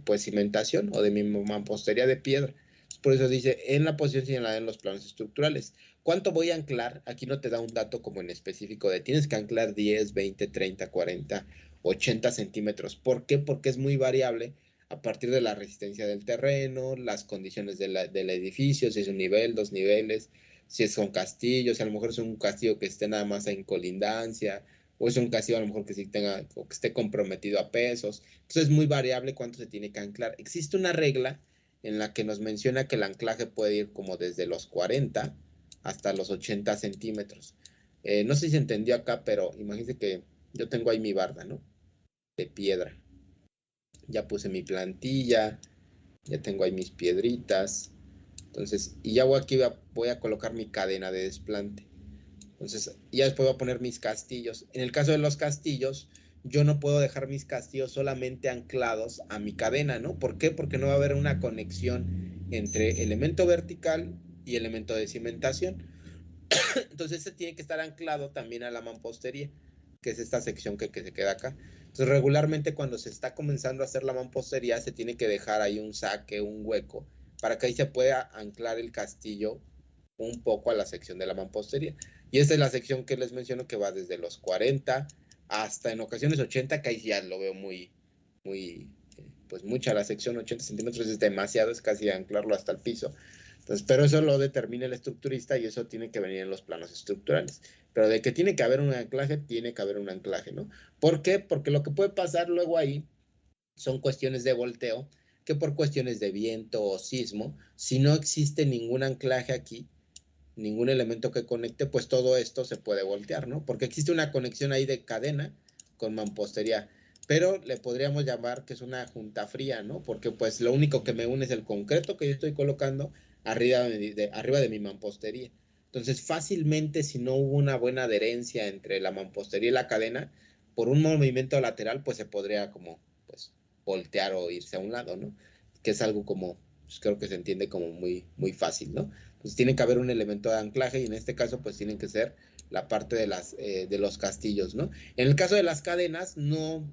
pues cimentación o de mi mampostería de piedra. Por eso dice en la posición señalada en los planos estructurales. ¿Cuánto voy a anclar? Aquí no te da un dato como en específico de tienes que anclar 10, 20, 30, 40, 80 centímetros. ¿Por qué? Porque es muy variable a partir de la resistencia del terreno, las condiciones del edificio, si es un nivel, dos niveles, si son castillos, a lo mejor es un castillo que esté nada más en colindancia, o es un castillo a lo mejor que sí tenga, o que esté comprometido a pesos. Entonces es muy variable cuánto se tiene que anclar. Existe una regla en la que nos menciona que el anclaje puede ir como desde los 40 hasta los 80 centímetros. No sé si se entendió acá, pero imagínense que yo tengo ahí mi barda, ¿no? De piedra. Ya puse mi plantilla, ya tengo ahí mis piedritas. Entonces, y ya voy a colocar mi cadena de desplante. Entonces, ya después voy a poner mis castillos. En el caso de los castillos, yo no puedo dejar mis castillos solamente anclados a mi cadena, ¿no? ¿Por qué? Porque no va a haber una conexión entre elemento vertical y elemento de cimentación. Entonces, ese tiene que estar anclado también a la mampostería, que es esta sección que se queda acá. Entonces, regularmente cuando se está comenzando a hacer la mampostería, se tiene que dejar ahí un saque, un hueco, para que ahí se pueda anclar el castillo un poco a la sección de la mampostería. Y esta es la sección que les menciono que va desde los 40 hasta en ocasiones 80, que ahí ya lo veo pues mucha la sección, 80 centímetros es demasiado, es casi anclarlo hasta el piso. Entonces, pero eso lo determina el estructurista y eso tiene que venir en los planos estructurales. Pero de que tiene que haber un anclaje, tiene que haber un anclaje, ¿no? ¿Por qué? Porque lo que puede pasar luego ahí son cuestiones de volteo, que por cuestiones de viento o sismo, si no existe ningún anclaje aquí, ningún elemento que conecte, pues todo esto se puede voltear, ¿no? Porque existe una conexión ahí de cadena con mampostería, pero le podríamos llamar que es una junta fría, ¿no? Porque pues lo único que me une es el concreto que yo estoy colocando arriba de mi mampostería. Entonces, fácilmente, si no hubo una buena adherencia entre la mampostería y la cadena, por un movimiento lateral, pues se podría como, pues, voltear o irse a un lado, ¿no? Que es algo como, pues, creo que se entiende como muy fácil, ¿no? Pues tiene que haber un elemento de anclaje y en este caso pues tienen que ser la parte de los castillos, ¿no? En el caso de las cadenas no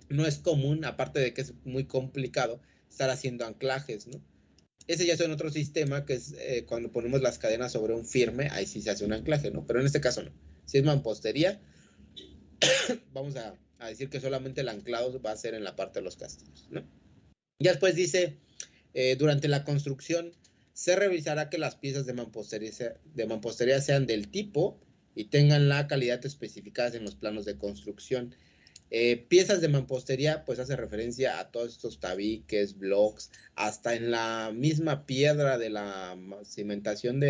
es común, aparte de que es muy complicado, estar haciendo anclajes, ¿no? Ese ya es en otro sistema que es cuando ponemos las cadenas sobre un firme, ahí sí se hace un anclaje, ¿no? Pero en este caso no. Si es mampostería, vamos a decir que solamente el anclado va a ser en la parte de los castillos, ¿no? Y después dice, durante la construcción se revisará que las piezas de mampostería sean del tipo y tengan la calidad especificadas en los planos de construcción. Piezas de mampostería, pues hace referencia a todos estos tabiques, blocks, hasta en la misma piedra de la cimentación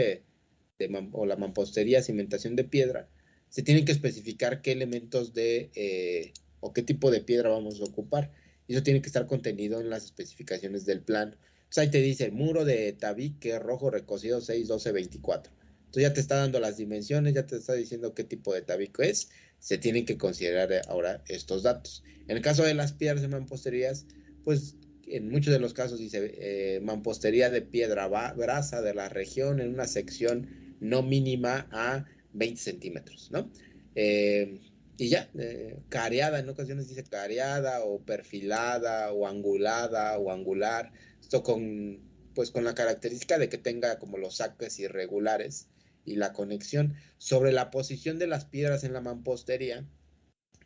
o la mampostería, cimentación de piedra, se tienen que especificar qué elementos o qué tipo de piedra vamos a ocupar. Y eso tiene que estar contenido en las especificaciones del plano. Pues ahí te dice muro de tabique rojo recocido 6, 12, 24. Entonces ya te está dando las dimensiones, ya te está diciendo qué tipo de tabique es. Se tienen que considerar ahora estos datos. En el caso de las piedras de mamposterías, pues en muchos de los casos dice mampostería de piedra brasa de la región en una sección no mínima a 20 centímetros, ¿no? Y ya, careada, en ocasiones dice careada o perfilada o angulada o angular, esto pues con la característica de que tenga como los saques irregulares y la conexión. Sobre la posición de las piedras en la mampostería,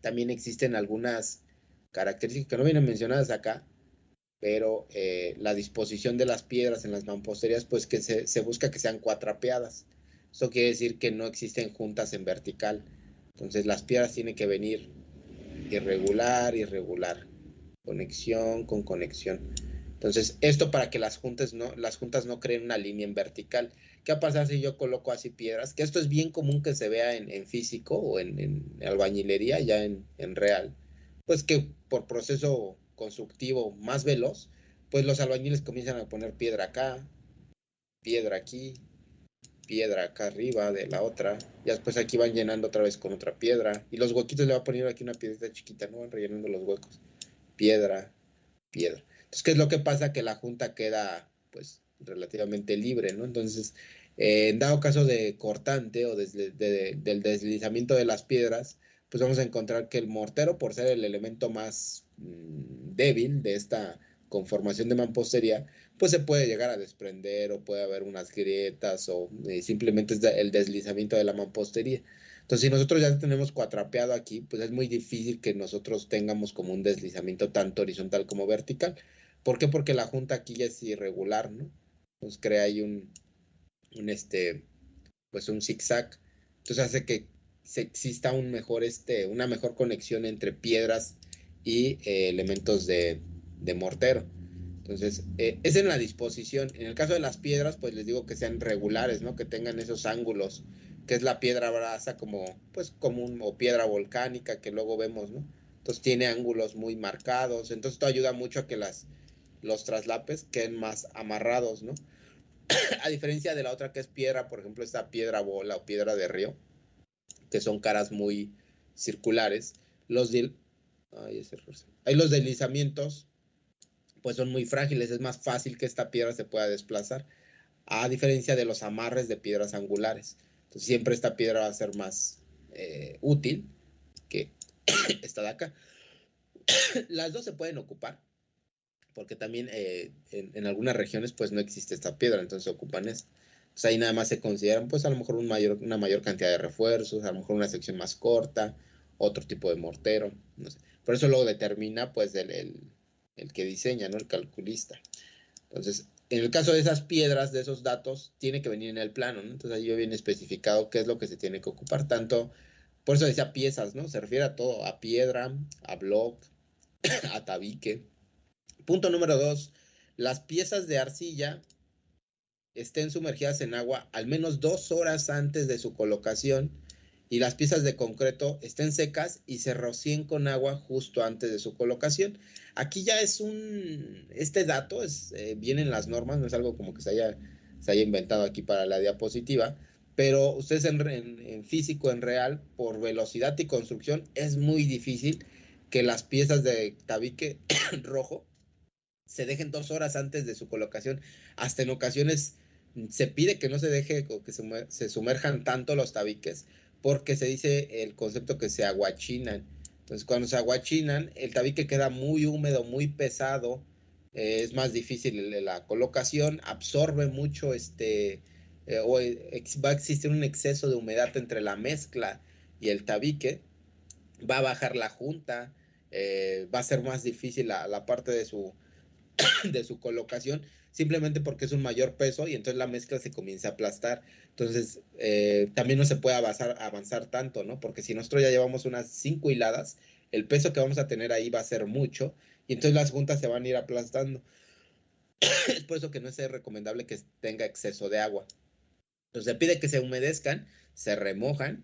también existen algunas características que no vienen mencionadas acá, pero la disposición de las piedras en las mamposterías, pues que se busca que sean cuatrapeadas. Eso quiere decir que no existen juntas en vertical. Entonces las piedras tienen que venir irregular, conexión con conexión. Entonces, esto para que las juntas no creen una línea en vertical. ¿Qué va a pasar si yo coloco así piedras? Que esto es bien común que se vea en físico o en albañilería, ya en real. Pues que por proceso constructivo más veloz, pues los albañiles comienzan a poner piedra acá, piedra aquí, piedra acá arriba de la otra, y después aquí van llenando otra vez con otra piedra, y los huequitos le va a poner aquí una piedrita chiquita, ¿no? Van rellenando los huecos, piedra, piedra. Entonces, ¿qué es lo que pasa? Que la junta queda, pues, relativamente libre, ¿no? Entonces, en dado caso de cortante o del deslizamiento de las piedras, pues vamos a encontrar que el mortero, por ser el elemento más débil de esta conformación de mampostería, pues se puede llegar a desprender o puede haber unas grietas o simplemente es el deslizamiento de la mampostería. Entonces, si nosotros ya tenemos cuatrapeado aquí, pues es muy difícil que nosotros tengamos como un deslizamiento tanto horizontal como vertical. ¿Por qué? Porque la junta aquí ya es irregular, ¿no? Entonces crea ahí pues un zigzag. Entonces hace que exista una mejor conexión entre piedras y elementos de mortero. Entonces, es en la disposición. En el caso de las piedras, pues les digo que sean regulares, ¿no? Que tengan esos ángulos que es la piedra brasa como, pues, común o piedra volcánica que luego vemos, ¿no? Entonces tiene ángulos muy marcados, entonces esto ayuda mucho a que los traslapes queden más amarrados, ¿no? A diferencia de la otra que es piedra, por ejemplo, esta piedra bola o piedra de río, que son caras muy circulares, los, los deslizamientos pues son muy frágiles, es más fácil que esta piedra se pueda desplazar, a diferencia de los amarres de piedras angulares. Entonces siempre esta piedra va a ser más útil que esta de acá. Las dos se pueden ocupar, porque también en algunas regiones pues no existe esta piedra, entonces se ocupan esta. Entonces ahí nada más se consideran pues a lo mejor una mayor cantidad de refuerzos, a lo mejor una sección más corta, otro tipo de mortero, no sé. Por eso luego determina pues el que diseña, ¿no? El calculista. Entonces, en el caso de esas piedras, de esos datos, tiene que venir en el plano, ¿no? Entonces ahí viene especificado qué es lo que se tiene que ocupar, tanto, por eso decía piezas, ¿no? Se refiere a todo, a piedra, a block, a tabique. Punto número 2, las piezas de arcilla estén sumergidas en agua al menos 2 horas antes de su colocación y las piezas de concreto estén secas y se rocíen con agua justo antes de su colocación. Aquí ya es este dato viene en las normas, no es algo como que se haya inventado aquí para la diapositiva, pero ustedes en físico, en real, por velocidad y construcción, es muy difícil que las piezas de tabique rojo se dejen 2 horas antes de su colocación. Hasta en ocasiones se pide que no se deje o que se sumerjan tanto los tabiques, porque se dice el concepto que se aguachinan. Entonces, cuando se aguachinan, el tabique queda muy húmedo, muy pesado, es más difícil la colocación, absorbe mucho va a existir un exceso de humedad entre la mezcla y el tabique, va a bajar la junta, va a ser más difícil la parte de su colocación, simplemente porque es un mayor peso y entonces la mezcla se comienza a aplastar. Entonces, también no se puede avanzar tanto, ¿no? Porque si nosotros ya llevamos unas 5 hiladas, el peso que vamos a tener ahí va a ser mucho y entonces las juntas se van a ir aplastando. Es por eso que no es recomendable que tenga exceso de agua. Entonces se pide que se humedezcan, se remojan,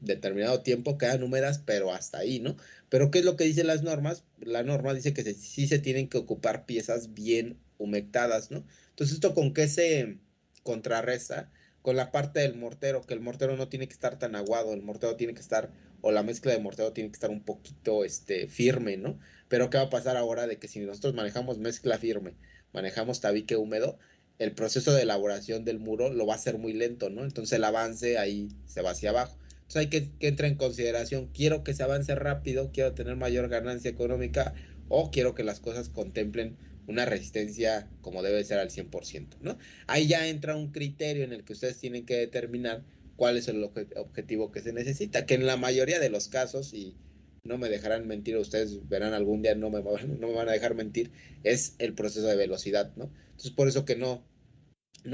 determinado tiempo quedan húmedas, pero hasta ahí, ¿no? Pero ¿qué es lo que dicen las normas? La norma dice que sí se tienen que ocupar piezas bien humectadas, ¿no? Entonces, ¿esto con qué se contrarresta? Con la parte del mortero, que el mortero no tiene que estar tan aguado, el mortero tiene que estar, o la mezcla de mortero tiene que estar un poquito firme, ¿no? Pero ¿qué va a pasar ahora de que si nosotros manejamos mezcla firme, manejamos tabique húmedo, el proceso de elaboración del muro lo va a hacer muy lento, ¿no? Entonces el avance ahí se va hacia abajo. Entonces hay que entrar en consideración, quiero que se avance rápido, quiero tener mayor ganancia económica o quiero que las cosas contemplen una resistencia como debe ser al 100%, ¿no? Ahí ya entra un criterio en el que ustedes tienen que determinar cuál es el objetivo que se necesita, que en la mayoría de los casos, y no me dejarán mentir, ustedes verán algún día, no me van a dejar mentir, es el proceso de velocidad, ¿no? Entonces, por eso que no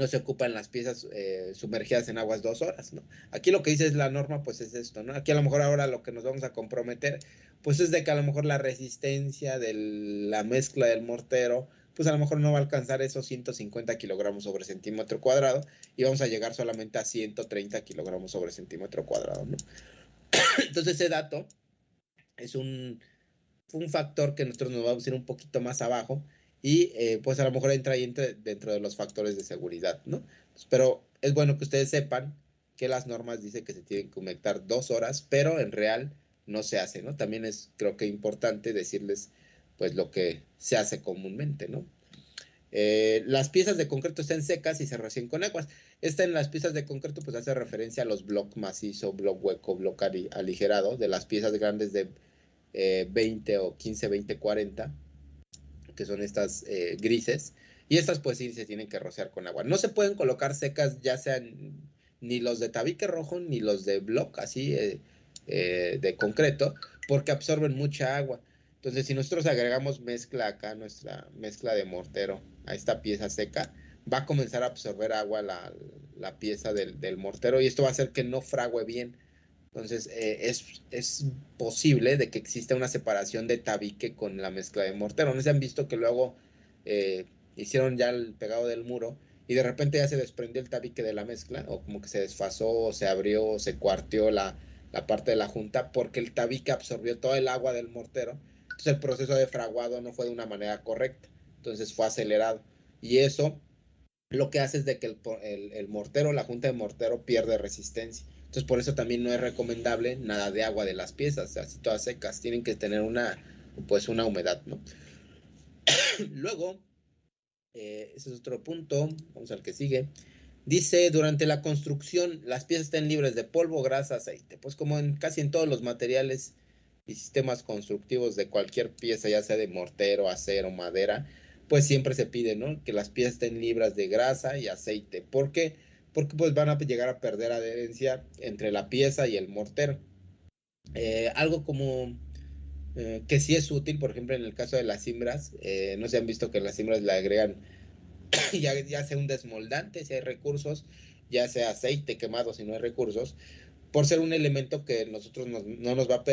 se ocupan las piezas sumergidas en aguas 2 horas, ¿no? Aquí lo que dice es la norma, pues es esto, ¿no? Aquí a lo mejor ahora lo que nos vamos a comprometer, pues es de que a lo mejor la resistencia de la mezcla del mortero, pues a lo mejor no va a alcanzar esos 150 kilogramos sobre centímetro cuadrado y vamos a llegar solamente a 130 kilogramos sobre centímetro cuadrado, ¿no? Entonces ese dato es un factor que nosotros nos vamos a ir un poquito más abajo y pues a lo mejor entra ahí dentro de los factores de seguridad, ¿no? Pero es bueno que ustedes sepan que las normas dicen que se tienen que humectar 2 horas, pero en real no se hace, ¿no? También es, creo que importante decirles pues lo que se hace comúnmente, ¿no? Las piezas de concreto están secas y se rocían con aguas. Esta en las piezas de concreto pues hace referencia a los bloques macizo, bloque hueco, bloque aligerado, de las piezas grandes de 20 o 15, 20, 40, que son estas grises, y estas pues sí se tienen que rociar con agua. No se pueden colocar secas, ya sean ni los de tabique rojo ni los de block, así de concreto, porque absorben mucha agua. Entonces, si nosotros agregamos mezcla acá, nuestra mezcla de mortero a esta pieza seca, va a comenzar a absorber agua la pieza del mortero y esto va a hacer que no frague bien. Entonces, es posible de que exista una separación de tabique con la mezcla de mortero. ¿No se han visto que luego hicieron ya el pegado del muro y de repente ya se desprendió el tabique de la mezcla, o como que se desfasó, o se abrió, o se cuarteó la parte de la junta, porque el tabique absorbió todo el agua del mortero. Entonces el proceso de fraguado no fue de una manera correcta, entonces fue acelerado. Y eso lo que hace es de que el mortero, la junta de mortero pierde resistencia. Entonces por eso también no es recomendable nada de agua de las piezas, así todas secas, tienen que tener pues una humedad, ¿no? Luego, ese es otro punto, vamos al que sigue. Dice, durante la construcción, las piezas estén libres de polvo, grasa, aceite. Pues como casi en todos los materiales y sistemas constructivos de cualquier pieza, ya sea de mortero, acero, madera, pues siempre se pide, ¿no? Que las piezas estén libres de grasa y aceite. ¿Por qué? Porque pues van a llegar a perder adherencia entre la pieza y el mortero. Algo como que sí es útil, por ejemplo, en el caso de las cimbras, no se han visto que las cimbras le agregan ya sea un desmoldante si hay recursos, ya sea aceite quemado si no hay recursos, por ser un elemento que nosotros no nos va a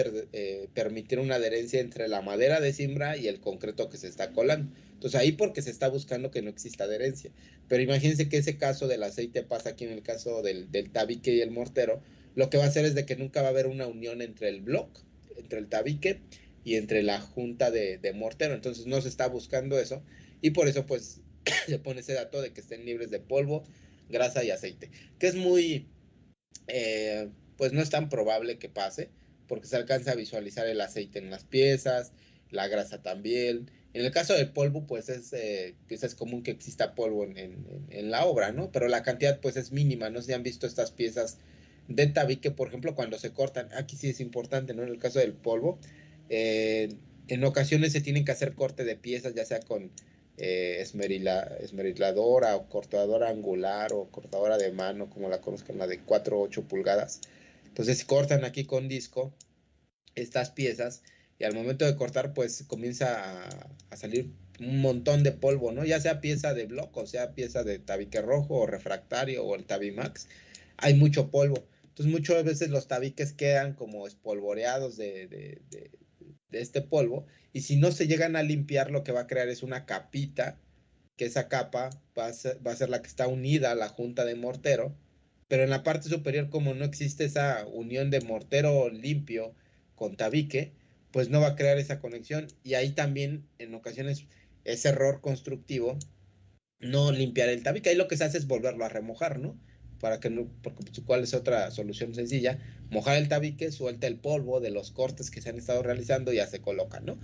permitir una adherencia entre la madera de cimbra y el concreto que se está colando. Entonces ahí porque se está buscando que no exista adherencia. Pero imagínense que ese caso del aceite pasa aquí en el caso del tabique y el mortero, lo que va a hacer es de que nunca va a haber una unión entre el bloque, entre el tabique y entre la junta de mortero. Entonces no se está buscando eso y por eso pues se pone ese dato de que estén libres de polvo, grasa y aceite, que es muy, pues no es tan probable que pase, porque se alcanza a visualizar el aceite en las piezas, la grasa también. En el caso del polvo, pues es común que exista polvo en la obra, ¿no? Pero la cantidad pues es mínima, no se han visto estas piezas de tabique, por ejemplo, cuando se cortan, aquí sí es importante, ¿no? En el caso del polvo, en ocasiones se tienen que hacer corte de piezas, ya sea con esmeriladora o cortadora angular o cortadora de mano, como la conozcan, la de 4 o 8 pulgadas. Entonces cortan aquí con disco estas piezas y al momento de cortar pues comienza a salir un montón de polvo, ¿no? Ya sea pieza de bloco, o sea pieza de tabique rojo o refractario o el Tabimax, hay mucho polvo. Entonces muchas veces los tabiques quedan como espolvoreados de este polvo y si no se llegan a limpiar lo que va a crear es una capita, que esa capa va a ser la que está unida a la junta de mortero, pero en la parte superior como no existe esa unión de mortero limpio con tabique, pues no va a crear esa conexión y ahí también en ocasiones es error constructivo no limpiar el tabique. Ahí lo que se hace es volverlo a remojar, ¿no? Para que no, porque pues, ¿cuál es otra solución sencilla? Mojar el tabique, suelta el polvo de los cortes que se han estado realizando y ya se coloca, ¿no?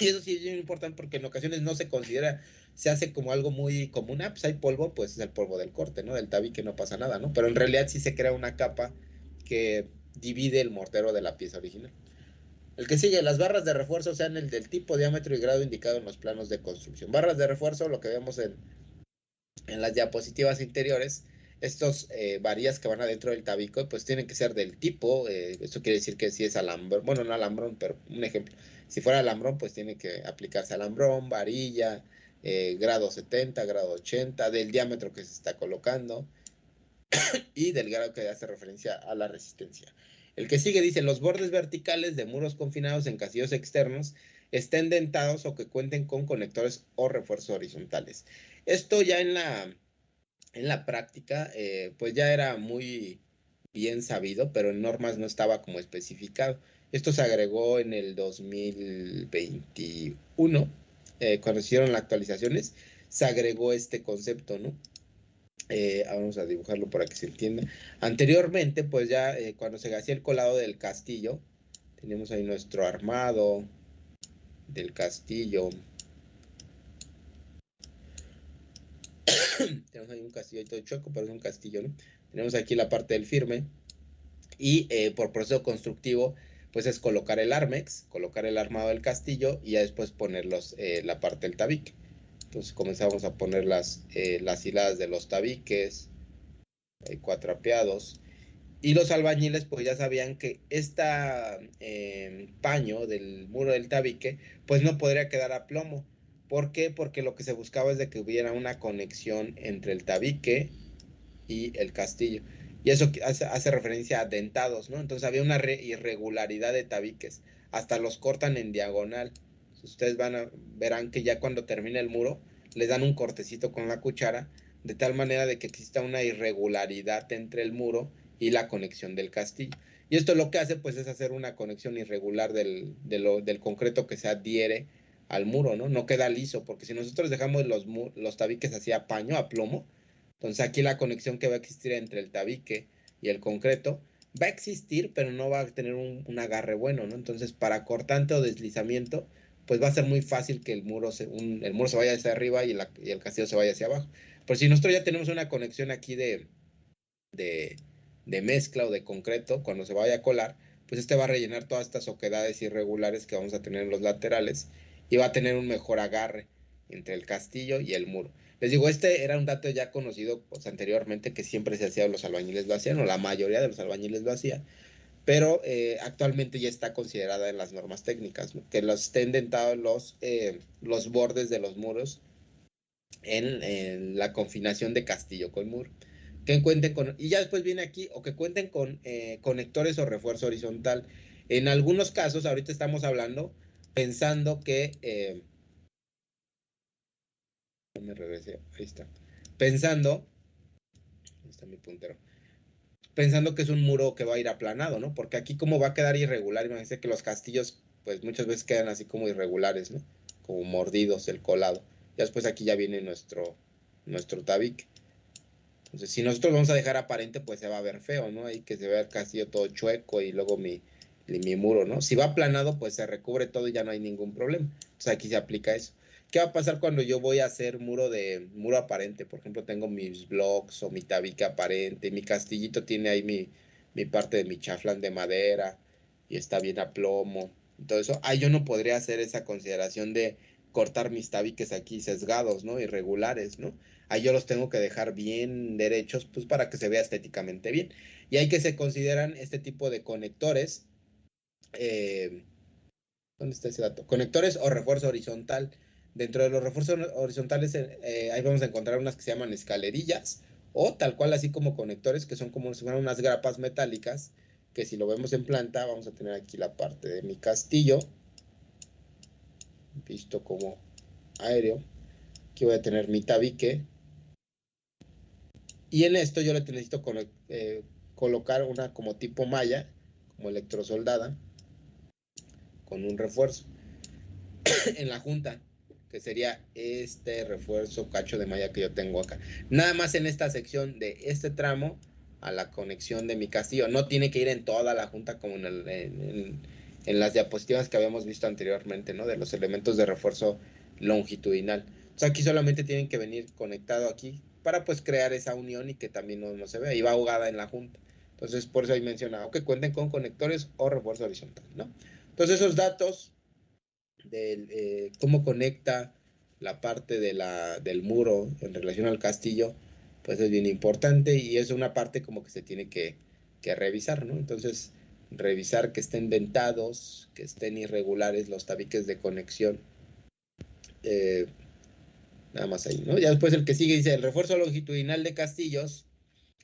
Y eso sí es muy importante porque en ocasiones no se considera, se hace como algo muy común, pues hay polvo, pues es el polvo del corte, ¿no? Del tabique no pasa nada, ¿no? Pero en realidad sí se crea una capa que divide el mortero de la pieza original. El que sigue, las barras de refuerzo sean el del tipo, diámetro y grado indicado en los planos de construcción. Barras de refuerzo, lo que vemos en las diapositivas interiores, estos varillas que van adentro del tabico, pues tienen que ser del tipo, esto quiere decir que si es alambrón, bueno, no alambrón, pero un ejemplo, si fuera alambrón, pues tiene que aplicarse alambrón, varilla, grado 70, grado 80, del diámetro que se está colocando y del grado que hace referencia a la resistencia. El que sigue dice, los bordes verticales de muros confinados en casillos externos estén dentados o que cuenten con conectores o refuerzos horizontales. Esto ya en la práctica, pues ya era muy bien sabido, pero en normas no estaba como especificado. Esto se agregó en el 2021, cuando se hicieron las actualizaciones, se agregó este concepto, ¿no? Vamos a dibujarlo para que se entienda. Anteriormente, pues ya cuando se hacía el colado del castillo, tenemos ahí nuestro armado del castillo. Tenemos ahí un castillo todo chueco, pero es un castillo, ¿no? Tenemos aquí la parte del firme y por proceso constructivo pues es colocar el armex, colocar el armado del castillo y ya después poner la parte del tabique. Entonces comenzamos a poner las hiladas de los tabiques, cuatrapeados, y los albañiles pues ya sabían que paño del muro del tabique pues no podría quedar a plomo. ¿Por qué? Porque lo que se buscaba es de que hubiera una conexión entre el tabique y el castillo. Y eso hace referencia a dentados, ¿no? Entonces había una irregularidad de tabiques. Hasta los cortan en diagonal. Ustedes verán que ya cuando termina el muro, les dan un cortecito con la cuchara de tal manera de que exista una irregularidad entre el muro y la conexión del castillo. Y esto lo que hace pues es hacer una conexión irregular del concreto que se adhiere al muro, ¿no? No queda liso, porque si nosotros dejamos los tabiques así a paño, a plomo, entonces aquí la conexión que va a existir entre el tabique y el concreto va a existir, pero no va a tener un agarre bueno, ¿no? Entonces, para cortante o deslizamiento, pues va a ser muy fácil que el muro se vaya hacia arriba y el castillo se vaya hacia abajo. Pero si nosotros ya tenemos una conexión aquí de, de mezcla o de concreto, cuando se vaya a colar, pues este va a rellenar todas estas oquedades irregulares que vamos a tener en los laterales y va a tener un mejor agarre entre el castillo y el muro. Les digo, este era un dato ya conocido pues, anteriormente, que siempre se hacía, los albañiles lo hacían, o la mayoría de los albañiles lo hacían, pero actualmente ya está considerada en las normas técnicas, ¿no? Que estén dentados los bordes de los muros en la confinación de castillo con muro. Que cuenten con, y ya después viene aquí, o que cuenten con conectores o refuerzo horizontal. En algunos casos, ahorita estamos hablando, pensando que, me regresé, ahí está, pensando, ahí está mi puntero, pensando que es un muro que va a ir aplanado, ¿no? Porque aquí como va a quedar irregular, imagínense que los castillos, pues muchas veces quedan así como irregulares, ¿no? Como mordidos, el colado. Ya después aquí ya viene nuestro tabique. Entonces, si nosotros vamos a dejar aparente, pues se va a ver feo, ¿no? Ahí que se vea el castillo todo chueco y luego mi muro, ¿no? Si va aplanado, pues se recubre todo y ya no hay ningún problema. Entonces aquí se aplica eso. ¿Qué va a pasar cuando yo voy a hacer muro aparente? Por ejemplo, tengo mis blocks o mi tabique aparente, mi castillito tiene ahí mi parte de mi chaflán de madera y está bien a plomo. Entonces, ahí yo no podría hacer esa consideración de cortar mis tabiques aquí sesgados, ¿no? Irregulares, ¿no? Ahí yo los tengo que dejar bien derechos, pues para que se vea estéticamente bien. Y hay que se consideran este tipo de conectores. eh, ¿Dónde está ese dato? Conectores o refuerzo horizontal. Dentro de los refuerzos horizontales, ahí vamos a encontrar unas que se llaman escalerillas, o tal cual así como conectores, que son como si fueran unas grapas metálicas, que si lo vemos en planta, vamos a tener aquí la parte de mi castillo, visto como aéreo. Aquí voy a tener mi tabique, y en esto yo le necesito colocar una como tipo malla, como electrosoldada, con un refuerzo en la junta, que sería este refuerzo cacho de malla que yo tengo acá. Nada más en esta sección de este tramo a la conexión de mi castillo. No tiene que ir en toda la junta como en las diapositivas que habíamos visto anteriormente, ¿no? De los elementos de refuerzo longitudinal. Entonces aquí solamente tienen que venir conectado aquí para pues crear esa unión y que también no se vea. Y va ahogada en la junta. Entonces por eso ahí mencionado que cuenten con conectores o refuerzo horizontal, ¿no? Entonces esos datos cómo conecta la parte del muro en relación al castillo, pues es bien importante y es una parte como que se tiene que revisar, ¿no? Entonces, revisar que estén dentados, que estén irregulares los tabiques de conexión. eh, Nada más ahí, ¿no? Ya después el que sigue dice, el refuerzo longitudinal de castillos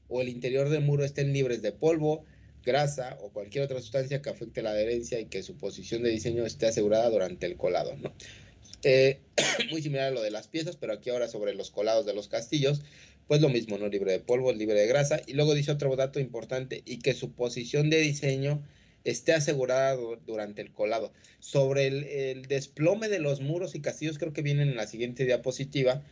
o el interior del muro estén libres de polvo, grasa o cualquier otra sustancia que afecte la adherencia y que su posición de diseño esté asegurada durante el colado, ¿no? Eh, Muy similar a lo de las piezas, pero aquí ahora sobre los colados de los castillos, pues lo mismo, ¿no? Libre de polvo, libre de grasa. Y luego dice otro dato importante, y que su posición de diseño esté asegurada durante el colado. Sobre el desplome de los muros y castillos, creo que vienen en la siguiente diapositiva,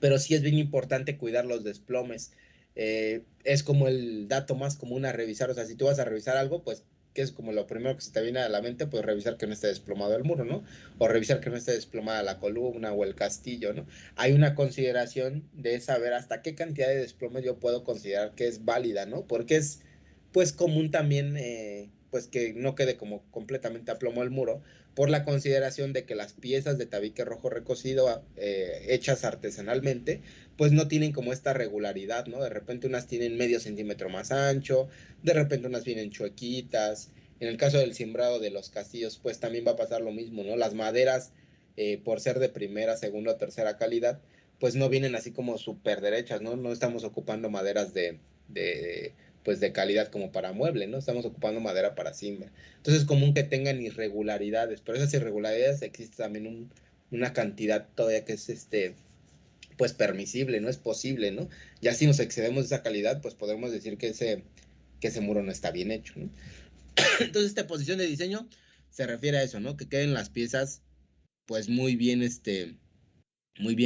pero sí es bien importante cuidar los desplomes. Es como el dato más común a revisar, o sea, si tú vas a revisar algo, pues que es como lo primero que se te viene a la mente, pues revisar que no esté desplomado el muro, ¿no? O revisar que no esté desplomada la columna o el castillo, ¿no? Hay una consideración de saber hasta qué cantidad de desplome yo puedo considerar que es válida, ¿no? Porque es, pues, común también, pues, que no quede como completamente a plomo el muro, por la consideración de que las piezas de tabique rojo recocido hechas artesanalmente, pues no tienen como esta regularidad, ¿no? De repente unas tienen medio centímetro más ancho, de repente unas vienen chuequitas. En el caso del cimbrado de los castillos, pues también va a pasar lo mismo, ¿no? Las maderas, por ser de primera, segunda o tercera calidad, pues no vienen así como súper derechas, ¿no? No estamos ocupando maderas pues de calidad como para mueble, ¿no? Estamos ocupando madera para cimbra. Entonces es común que tengan irregularidades, pero esas irregularidades existe también una cantidad todavía que es pues permisible, no es posible, ¿no? Ya si nos excedemos de esa calidad, pues podemos decir que ese muro no está bien hecho, ¿no? Entonces, esta posición de diseño se refiere a eso, ¿no? Que queden las piezas, pues muy bien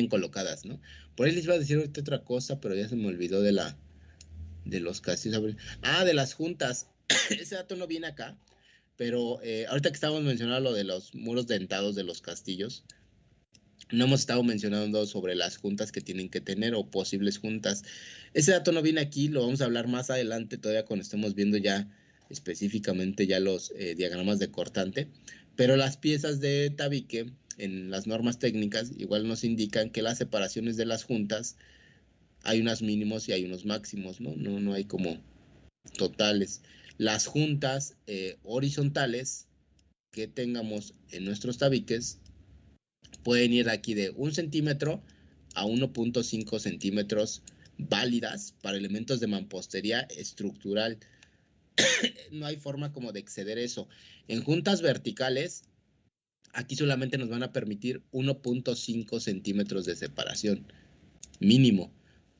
colocadas, ¿no? Por ahí les iba a decir ahorita otra cosa, pero ya se me olvidó de los castillos. Ah, de las juntas. Ese dato no viene acá, pero ahorita que estábamos mencionando lo de los muros dentados de los castillos, no hemos estado mencionando sobre las juntas que tienen que tener o posibles juntas. Ese dato no viene aquí, lo vamos a hablar más adelante, todavía cuando estemos viendo ya específicamente ya los diagramas de cortante. Pero las piezas de tabique en las normas técnicas igual nos indican que las separaciones de las juntas hay unos mínimos y hay unos máximos, ¿no? No hay como totales. Las juntas horizontales que tengamos en nuestros tabiques pueden ir aquí de 1 centímetro a 1.5 centímetros válidas para elementos de mampostería estructural. No hay forma como de exceder eso. En juntas verticales, aquí solamente nos van a permitir 1.5 centímetros de separación, mínimo.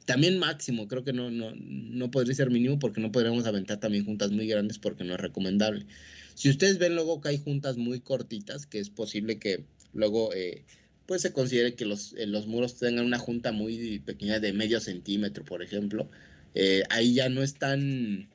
También máximo, creo que no podría ser mínimo porque no podríamos aventar también juntas muy grandes porque no es recomendable. Si ustedes ven luego que hay juntas muy cortitas, que es posible que luego pues se considere que los muros tengan una junta muy pequeña de medio centímetro, por ejemplo, ahí ya no es tan,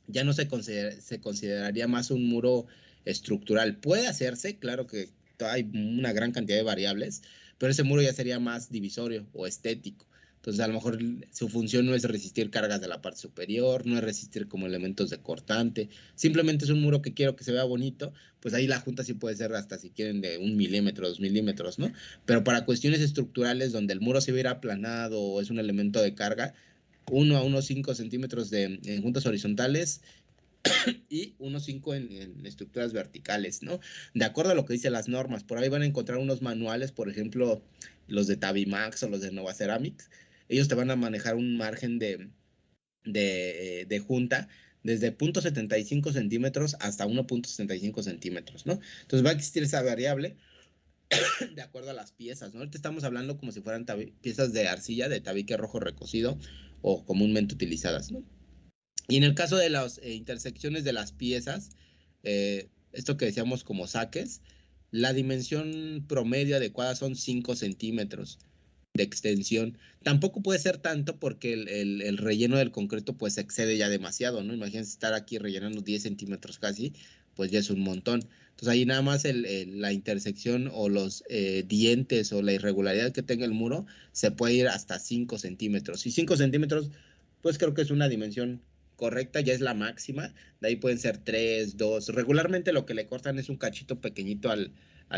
ya no se consideraría más un muro estructural. Puede hacerse, claro que hay una gran cantidad de variables, pero ese muro ya sería más divisorio o estético. Entonces, a lo mejor su función no es resistir cargas de la parte superior, no es resistir como elementos de cortante, simplemente es un muro que quiero que se vea bonito, pues ahí la junta sí puede ser hasta si quieren de 1 milímetro, 2 milímetros, ¿no? Pero para cuestiones estructurales donde el muro se hubiera aplanado o es un elemento de carga, 1 a 1,5 centímetros en juntas horizontales y 1,5 en estructuras verticales, ¿no? De acuerdo a lo que dicen las normas, por ahí van a encontrar unos manuales, por ejemplo, los de Tabimax o los de Nova Ceramics, ellos te van a manejar un margen de junta desde 0.75 centímetros hasta 1.75 centímetros, ¿no? Entonces va a existir esa variable de acuerdo a las piezas, ¿no? Ahorita estamos hablando como si fueran piezas de arcilla, de tabique rojo recocido o comúnmente utilizadas, ¿no? Y en el caso de las intersecciones de las piezas, esto que decíamos como saques, la dimensión promedio adecuada son 5 centímetros de extensión. Tampoco puede ser tanto porque el relleno del concreto pues excede ya demasiado, ¿no? Imagínense estar aquí rellenando 10 centímetros casi, pues ya es un montón. Entonces ahí nada más la intersección o los dientes o la irregularidad que tenga el muro se puede ir hasta 5 centímetros. Y 5 centímetros pues creo que es una dimensión correcta, ya es la máxima. De ahí pueden ser 3, 2. Regularmente lo que le cortan es un cachito pequeñito al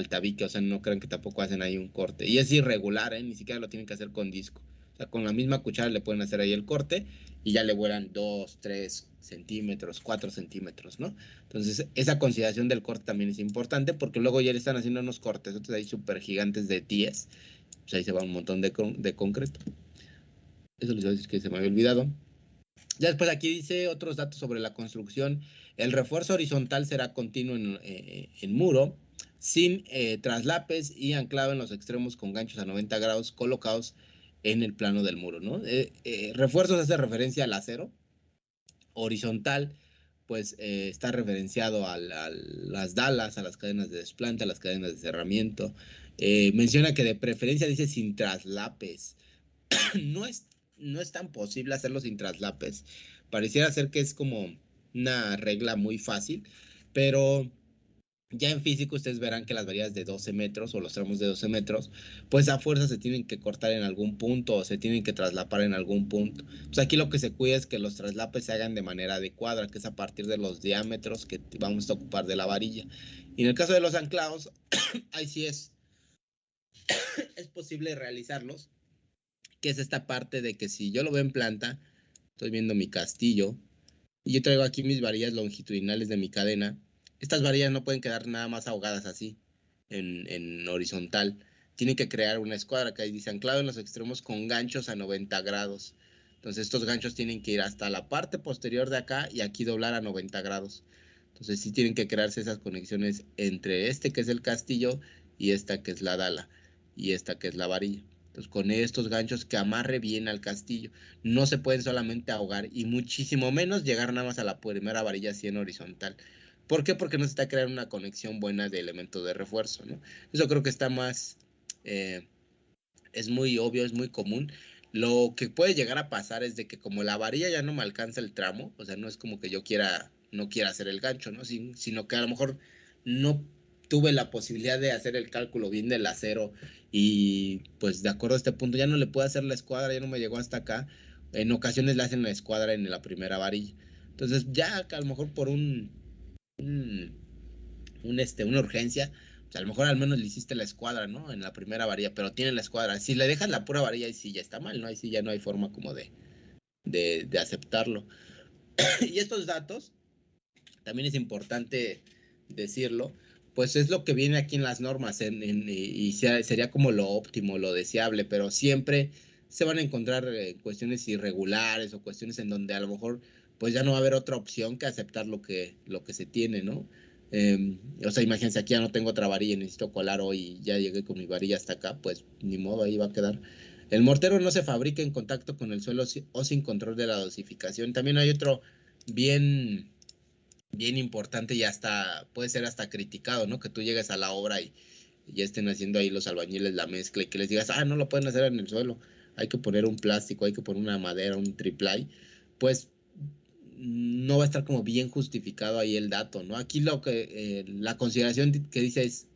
tabique, o sea, no crean que tampoco hacen ahí un corte. Y es irregular, ¿eh? Ni siquiera lo tienen que hacer con disco. O sea, con la misma cuchara le pueden hacer ahí el corte y ya le vuelan 2, 3 centímetros, 4 centímetros, ¿no? Entonces, esa consideración del corte también es importante porque luego ya le están haciendo unos cortes, otros ahí súper gigantes de 10. Pues ahí se va un montón de concreto. Eso les voy a decir que se me había olvidado. Ya después aquí dice otros datos sobre la construcción. El refuerzo horizontal será continuo en muro, sin traslapes y anclado en los extremos con ganchos a 90 grados colocados en el plano del muro, ¿no? Refuerzos hace referencia al acero. Horizontal, pues está referenciado a las dalas, a las cadenas de desplante, a las cadenas de cerramiento. Menciona que de preferencia dice sin traslapes. no es, no es tan posible hacerlo sin traslapes. Pareciera ser que es como una regla muy fácil, pero ya en físico ustedes verán que las varillas de 12 metros o los tramos de 12 metros, pues a fuerza se tienen que cortar en algún punto o se tienen que traslapar en algún punto. Pues aquí lo que se cuida es que los traslapes se hagan de manera adecuada, que es a partir de los diámetros que vamos a ocupar de la varilla. Y en el caso de los anclados, ahí sí es posible realizarlos, que es esta parte de que si yo lo veo en planta, estoy viendo mi castillo y yo traigo aquí mis varillas longitudinales de mi cadena, estas varillas no pueden quedar nada más ahogadas así, en horizontal. Tienen que crear una escuadra que ahí dice anclado en los extremos con ganchos a 90 grados. Entonces estos ganchos tienen que ir hasta la parte posterior de acá y aquí doblar a 90 grados. Entonces sí tienen que crearse esas conexiones entre este que es el castillo y esta que es la dala y esta que es la varilla. Entonces, con estos ganchos que amarre bien al castillo. No se pueden solamente ahogar y muchísimo menos llegar nada más a la primera varilla así en horizontal. ¿Por qué? Porque no se está creando una conexión buena de elementos de refuerzo, ¿no? Eso creo que está más, es muy obvio, es muy común. Lo que puede llegar a pasar es de que como la varilla ya no me alcanza el tramo, o sea, no es como que yo no quiera hacer el gancho, ¿no? Sino que a lo mejor no tuve la posibilidad de hacer el cálculo bien del acero y pues de acuerdo a este punto ya no le puedo hacer la escuadra, ya no me llegó hasta acá. En ocasiones le hacen la escuadra en la primera varilla. Entonces ya que a lo mejor por un una urgencia, pues a lo mejor al menos le hiciste la escuadra, ¿no? En la primera varilla, pero tiene la escuadra. Si le dejas la pura varilla, ahí sí ya está mal, ¿no? Ahí sí ya no hay forma como de aceptarlo. Y estos datos, también es importante decirlo, pues es lo que viene aquí en las normas y sería como lo óptimo, lo deseable, pero siempre se van a encontrar cuestiones irregulares o cuestiones en donde a lo mejor pues ya no va a haber otra opción que aceptar lo que se tiene, ¿no? O sea, imagínense, aquí ya no tengo otra varilla, necesito colar hoy, ya llegué con mi varilla hasta acá, pues ni modo, ahí va a quedar. El mortero no se fabrica en contacto con el suelo o sin control de la dosificación. También hay otro bien bien importante y hasta puede ser hasta criticado, ¿no? Que tú llegues a la obra y ya estén haciendo ahí los albañiles la mezcla y que les digas, no lo pueden hacer en el suelo, hay que poner un plástico, hay que poner una madera, un triplay, pues no va a estar como bien justificado ahí el dato, ¿no? Aquí la consideración que dice es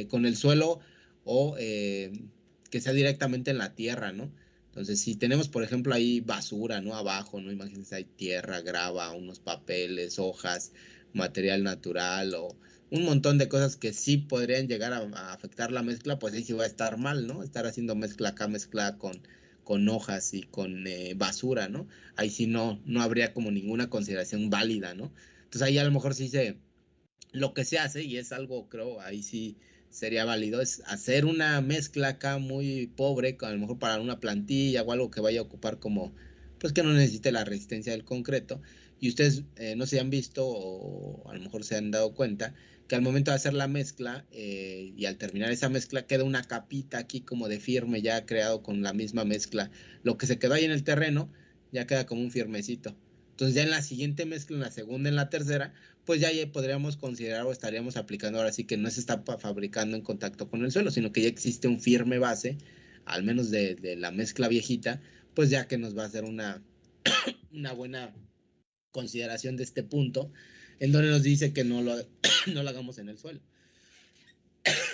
con el suelo o que sea directamente en la tierra, ¿no? Entonces, si tenemos, por ejemplo, ahí basura, ¿no? Abajo, ¿no? Imagínense, hay tierra, grava, unos papeles, hojas, material natural o un montón de cosas que sí podrían llegar a afectar la mezcla, pues ahí sí va a estar mal, ¿no? Estar haciendo mezcla acá, mezcla con hojas y con basura, ¿no? Ahí sí no habría como ninguna consideración válida, ¿no? Entonces ahí a lo mejor sí lo que se hace, y es algo, creo, ahí sí sería válido, es hacer una mezcla acá muy pobre, a lo mejor para una plantilla o algo que vaya a ocupar como, pues que no necesite la resistencia del concreto. Y ustedes no se han visto o a lo mejor se han dado cuenta que al momento de hacer la mezcla y al terminar esa mezcla queda una capita aquí como de firme ya creado con la misma mezcla. Lo que se quedó ahí en el terreno ya queda como un firmecito. Entonces ya en la siguiente mezcla, en la segunda, en la tercera, pues ya podríamos considerar o estaríamos aplicando ahora sí que no se está fabricando en contacto con el suelo, sino que ya existe un firme base, al menos de la mezcla viejita, pues ya que nos va a hacer una buena consideración de este punto, en donde nos dice que no lo hagamos en el suelo.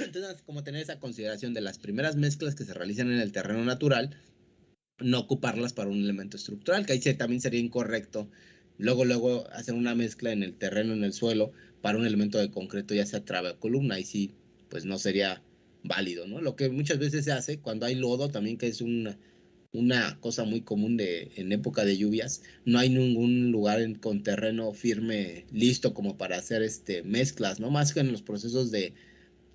Entonces, como tener esa consideración de las primeras mezclas que se realizan en el terreno natural, no ocuparlas para un elemento estructural, que ahí también sería incorrecto. Luego hacer una mezcla en el terreno, en el suelo, para un elemento de concreto, ya sea trave o columna, y sí, pues no sería válido, ¿no? Lo que muchas veces se hace cuando hay lodo, también que es una cosa muy común en época de lluvias, no hay ningún lugar con terreno firme listo como para hacer mezclas, ¿no? Más que en los procesos de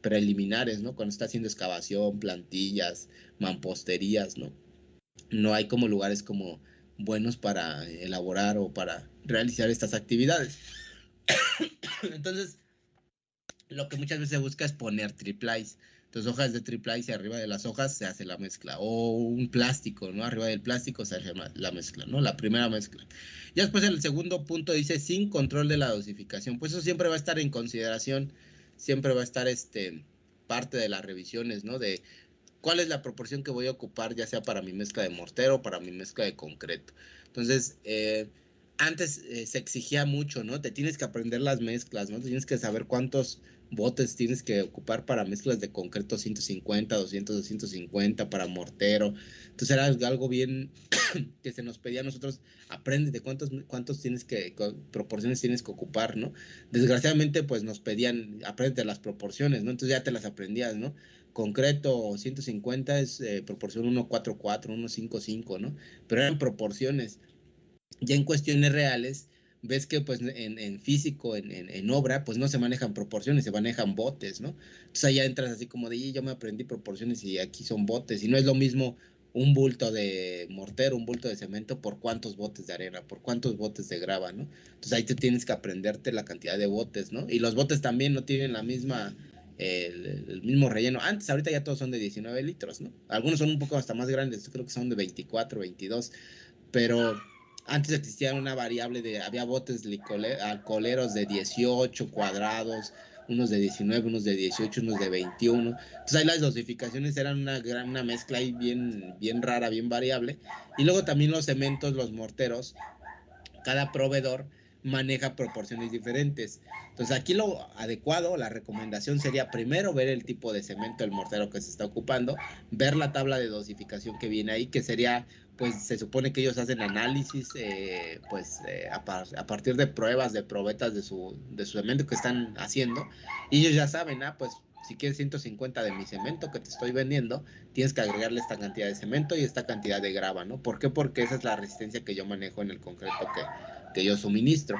preliminares, ¿no? Cuando está haciendo excavación, plantillas, mamposterías, ¿no? No hay como lugares como buenos para elaborar o para realizar estas actividades. Entonces, lo que muchas veces se busca es poner triplies. Entonces, hojas de triplies y arriba de las hojas se hace la mezcla. O un plástico, ¿no? Arriba del plástico se hace la mezcla, ¿no? La primera mezcla. Y después el segundo punto dice sin control de la dosificación. Pues eso siempre va a estar en consideración, siempre va a estar parte de las revisiones, ¿no? De cuál es la proporción que voy a ocupar, ya sea para mi mezcla de mortero o para mi mezcla de concreto. Entonces, antes se exigía mucho, ¿no? Te tienes que aprender las mezclas, ¿no? Tienes que saber cuántos botes tienes que ocupar para mezclas de concreto 150, 200, 250, para mortero. Entonces era algo bien que se nos pedía a nosotros, aprende de cuántos proporciones tienes que ocupar, ¿no? Desgraciadamente, pues nos pedían, aprende las proporciones, ¿no? Entonces ya te las aprendías, ¿no? Concreto 150 es proporción 144, 155, ¿no? Pero eran proporciones. Ya en cuestiones reales, ves que pues en físico, en obra, pues no se manejan proporciones, se manejan botes, ¿no? Entonces allá entras así como de, yo me aprendí proporciones y aquí son botes, y no es lo mismo un bulto de mortero, un bulto de cemento, por cuántos botes de arena, por cuántos botes de grava, ¿no? Entonces ahí tú tienes que aprenderte la cantidad de botes, ¿no? Y los botes también no tienen la misma el mismo relleno. Antes, ahorita ya todos son de 19 litros, ¿no? Algunos son un poco hasta más grandes, creo que son de 24, 22, pero antes existía una variable había botes alcoholeros de 18 cuadrados, unos de 19, unos de 18, unos de 21. Entonces ahí las dosificaciones eran una mezcla ahí bien rara, bien variable. Y luego también los cementos, los morteros, cada proveedor maneja proporciones diferentes. Entonces aquí lo adecuado, la recomendación sería primero ver el tipo de cemento, el mortero que se está ocupando, ver la tabla de dosificación que viene ahí, que sería, pues se supone que ellos hacen análisis, a partir de pruebas, de probetas de su cemento que están haciendo, y ellos ya saben, pues si quieres 150 de mi cemento que te estoy vendiendo, tienes que agregarle esta cantidad de cemento y esta cantidad de grava, ¿no? ¿Por qué? Porque esa es la resistencia que yo manejo en el concreto que yo suministro.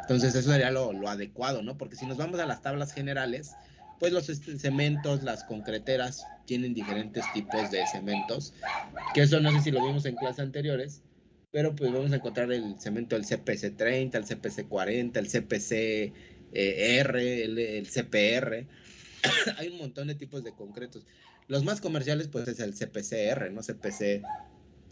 Entonces eso sería lo adecuado, ¿no? Porque si nos vamos a las tablas generales, pues los cementos, las concreteras tienen diferentes tipos de cementos, que eso no sé si lo vimos en clases anteriores, pero pues vamos a encontrar el cemento del CPC 30, el CPC 40, el CPC R, el CPR. Hay un montón de tipos de concretos. Los más comerciales pues es el CPCR, ¿no? CPC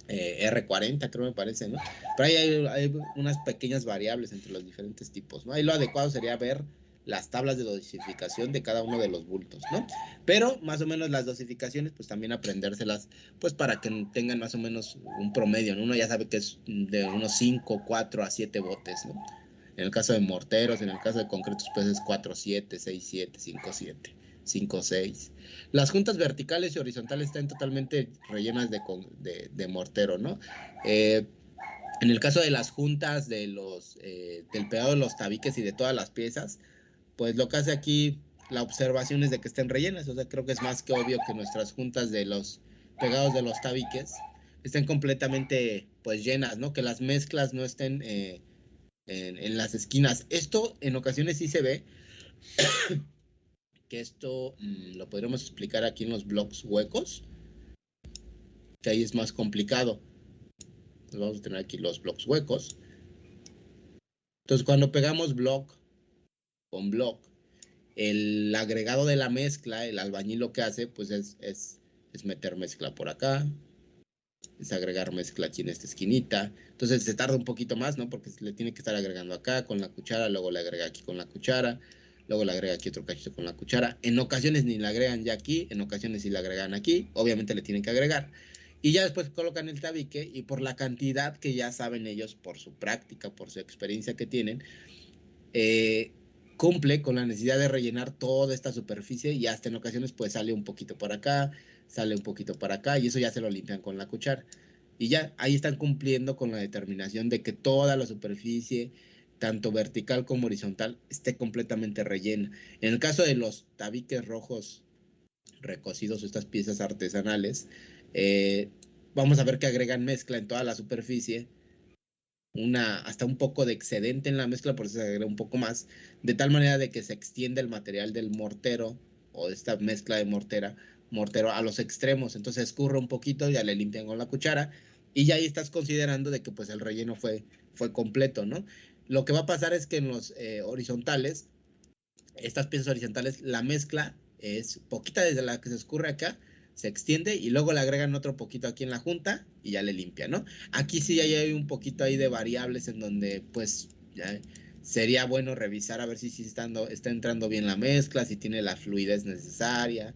R40 creo me parece, ¿no? Pero ahí hay unas pequeñas variables entre los diferentes tipos, ¿no? Ahí lo adecuado sería ver las tablas de dosificación de cada uno de los bultos, ¿no? Pero más o menos las dosificaciones, pues también aprendérselas, pues para que tengan más o menos un promedio, ¿no? Uno ya sabe que es de unos 5, 4 a 7 botes, ¿no? En el caso de morteros, en el caso de concretos, pues es 4, 7, 6, 7, 5, 7, 5, 6. Las juntas verticales y horizontales están totalmente rellenas de mortero, ¿no? En el caso de las juntas del pegado de los tabiques y de todas las piezas, pues lo que hace aquí la observación es de que estén rellenas. O sea, creo que es más que obvio que nuestras juntas de los pegados de los tabiques estén completamente pues llenas, ¿no? Que las mezclas no estén en las esquinas. Esto en ocasiones sí se ve, que esto lo podríamos explicar aquí en los blocks huecos, que ahí es más complicado. Entonces vamos a tener aquí los blocks huecos. Entonces cuando pegamos block con block, el agregado de la mezcla, el albañil lo que hace, pues es meter mezcla por acá, es agregar mezcla aquí en esta esquinita. Entonces se tarda un poquito más, ¿no? Porque le tiene que estar agregando acá con la cuchara, luego le agrega aquí con la cuchara, luego le agrega aquí otro cachito con la cuchara. En ocasiones ni la agregan ya aquí, en ocasiones sí la agregan aquí, obviamente le tienen que agregar. Y ya después colocan el tabique y por la cantidad que ya saben ellos, por su práctica, por su experiencia que tienen, cumple con la necesidad de rellenar toda esta superficie y hasta en ocasiones pues sale un poquito por acá, sale un poquito para acá y eso ya se lo limpian con la cuchara. Y ya ahí están cumpliendo con la determinación de que toda la superficie, tanto vertical como horizontal, esté completamente rellena. En el caso de los tabiques rojos recocidos, estas piezas artesanales, vamos a ver que agregan mezcla en toda la superficie, hasta un poco de excedente en la mezcla, por eso se agrega un poco más, de tal manera de que se extienda el material del mortero o de esta mezcla de mortero a los extremos. Entonces escurre un poquito, ya le limpian con la cuchara y ya ahí estás considerando de que pues el relleno fue completo, ¿no? Lo que va a pasar es que en los horizontales, estas piezas horizontales, la mezcla es poquita desde la que se escurre acá, se extiende y luego le agregan otro poquito aquí en la junta y ya le limpia, ¿no? Aquí sí hay un poquito ahí de variables en donde pues ya sería bueno revisar a ver si está entrando bien la mezcla, si tiene la fluidez necesaria,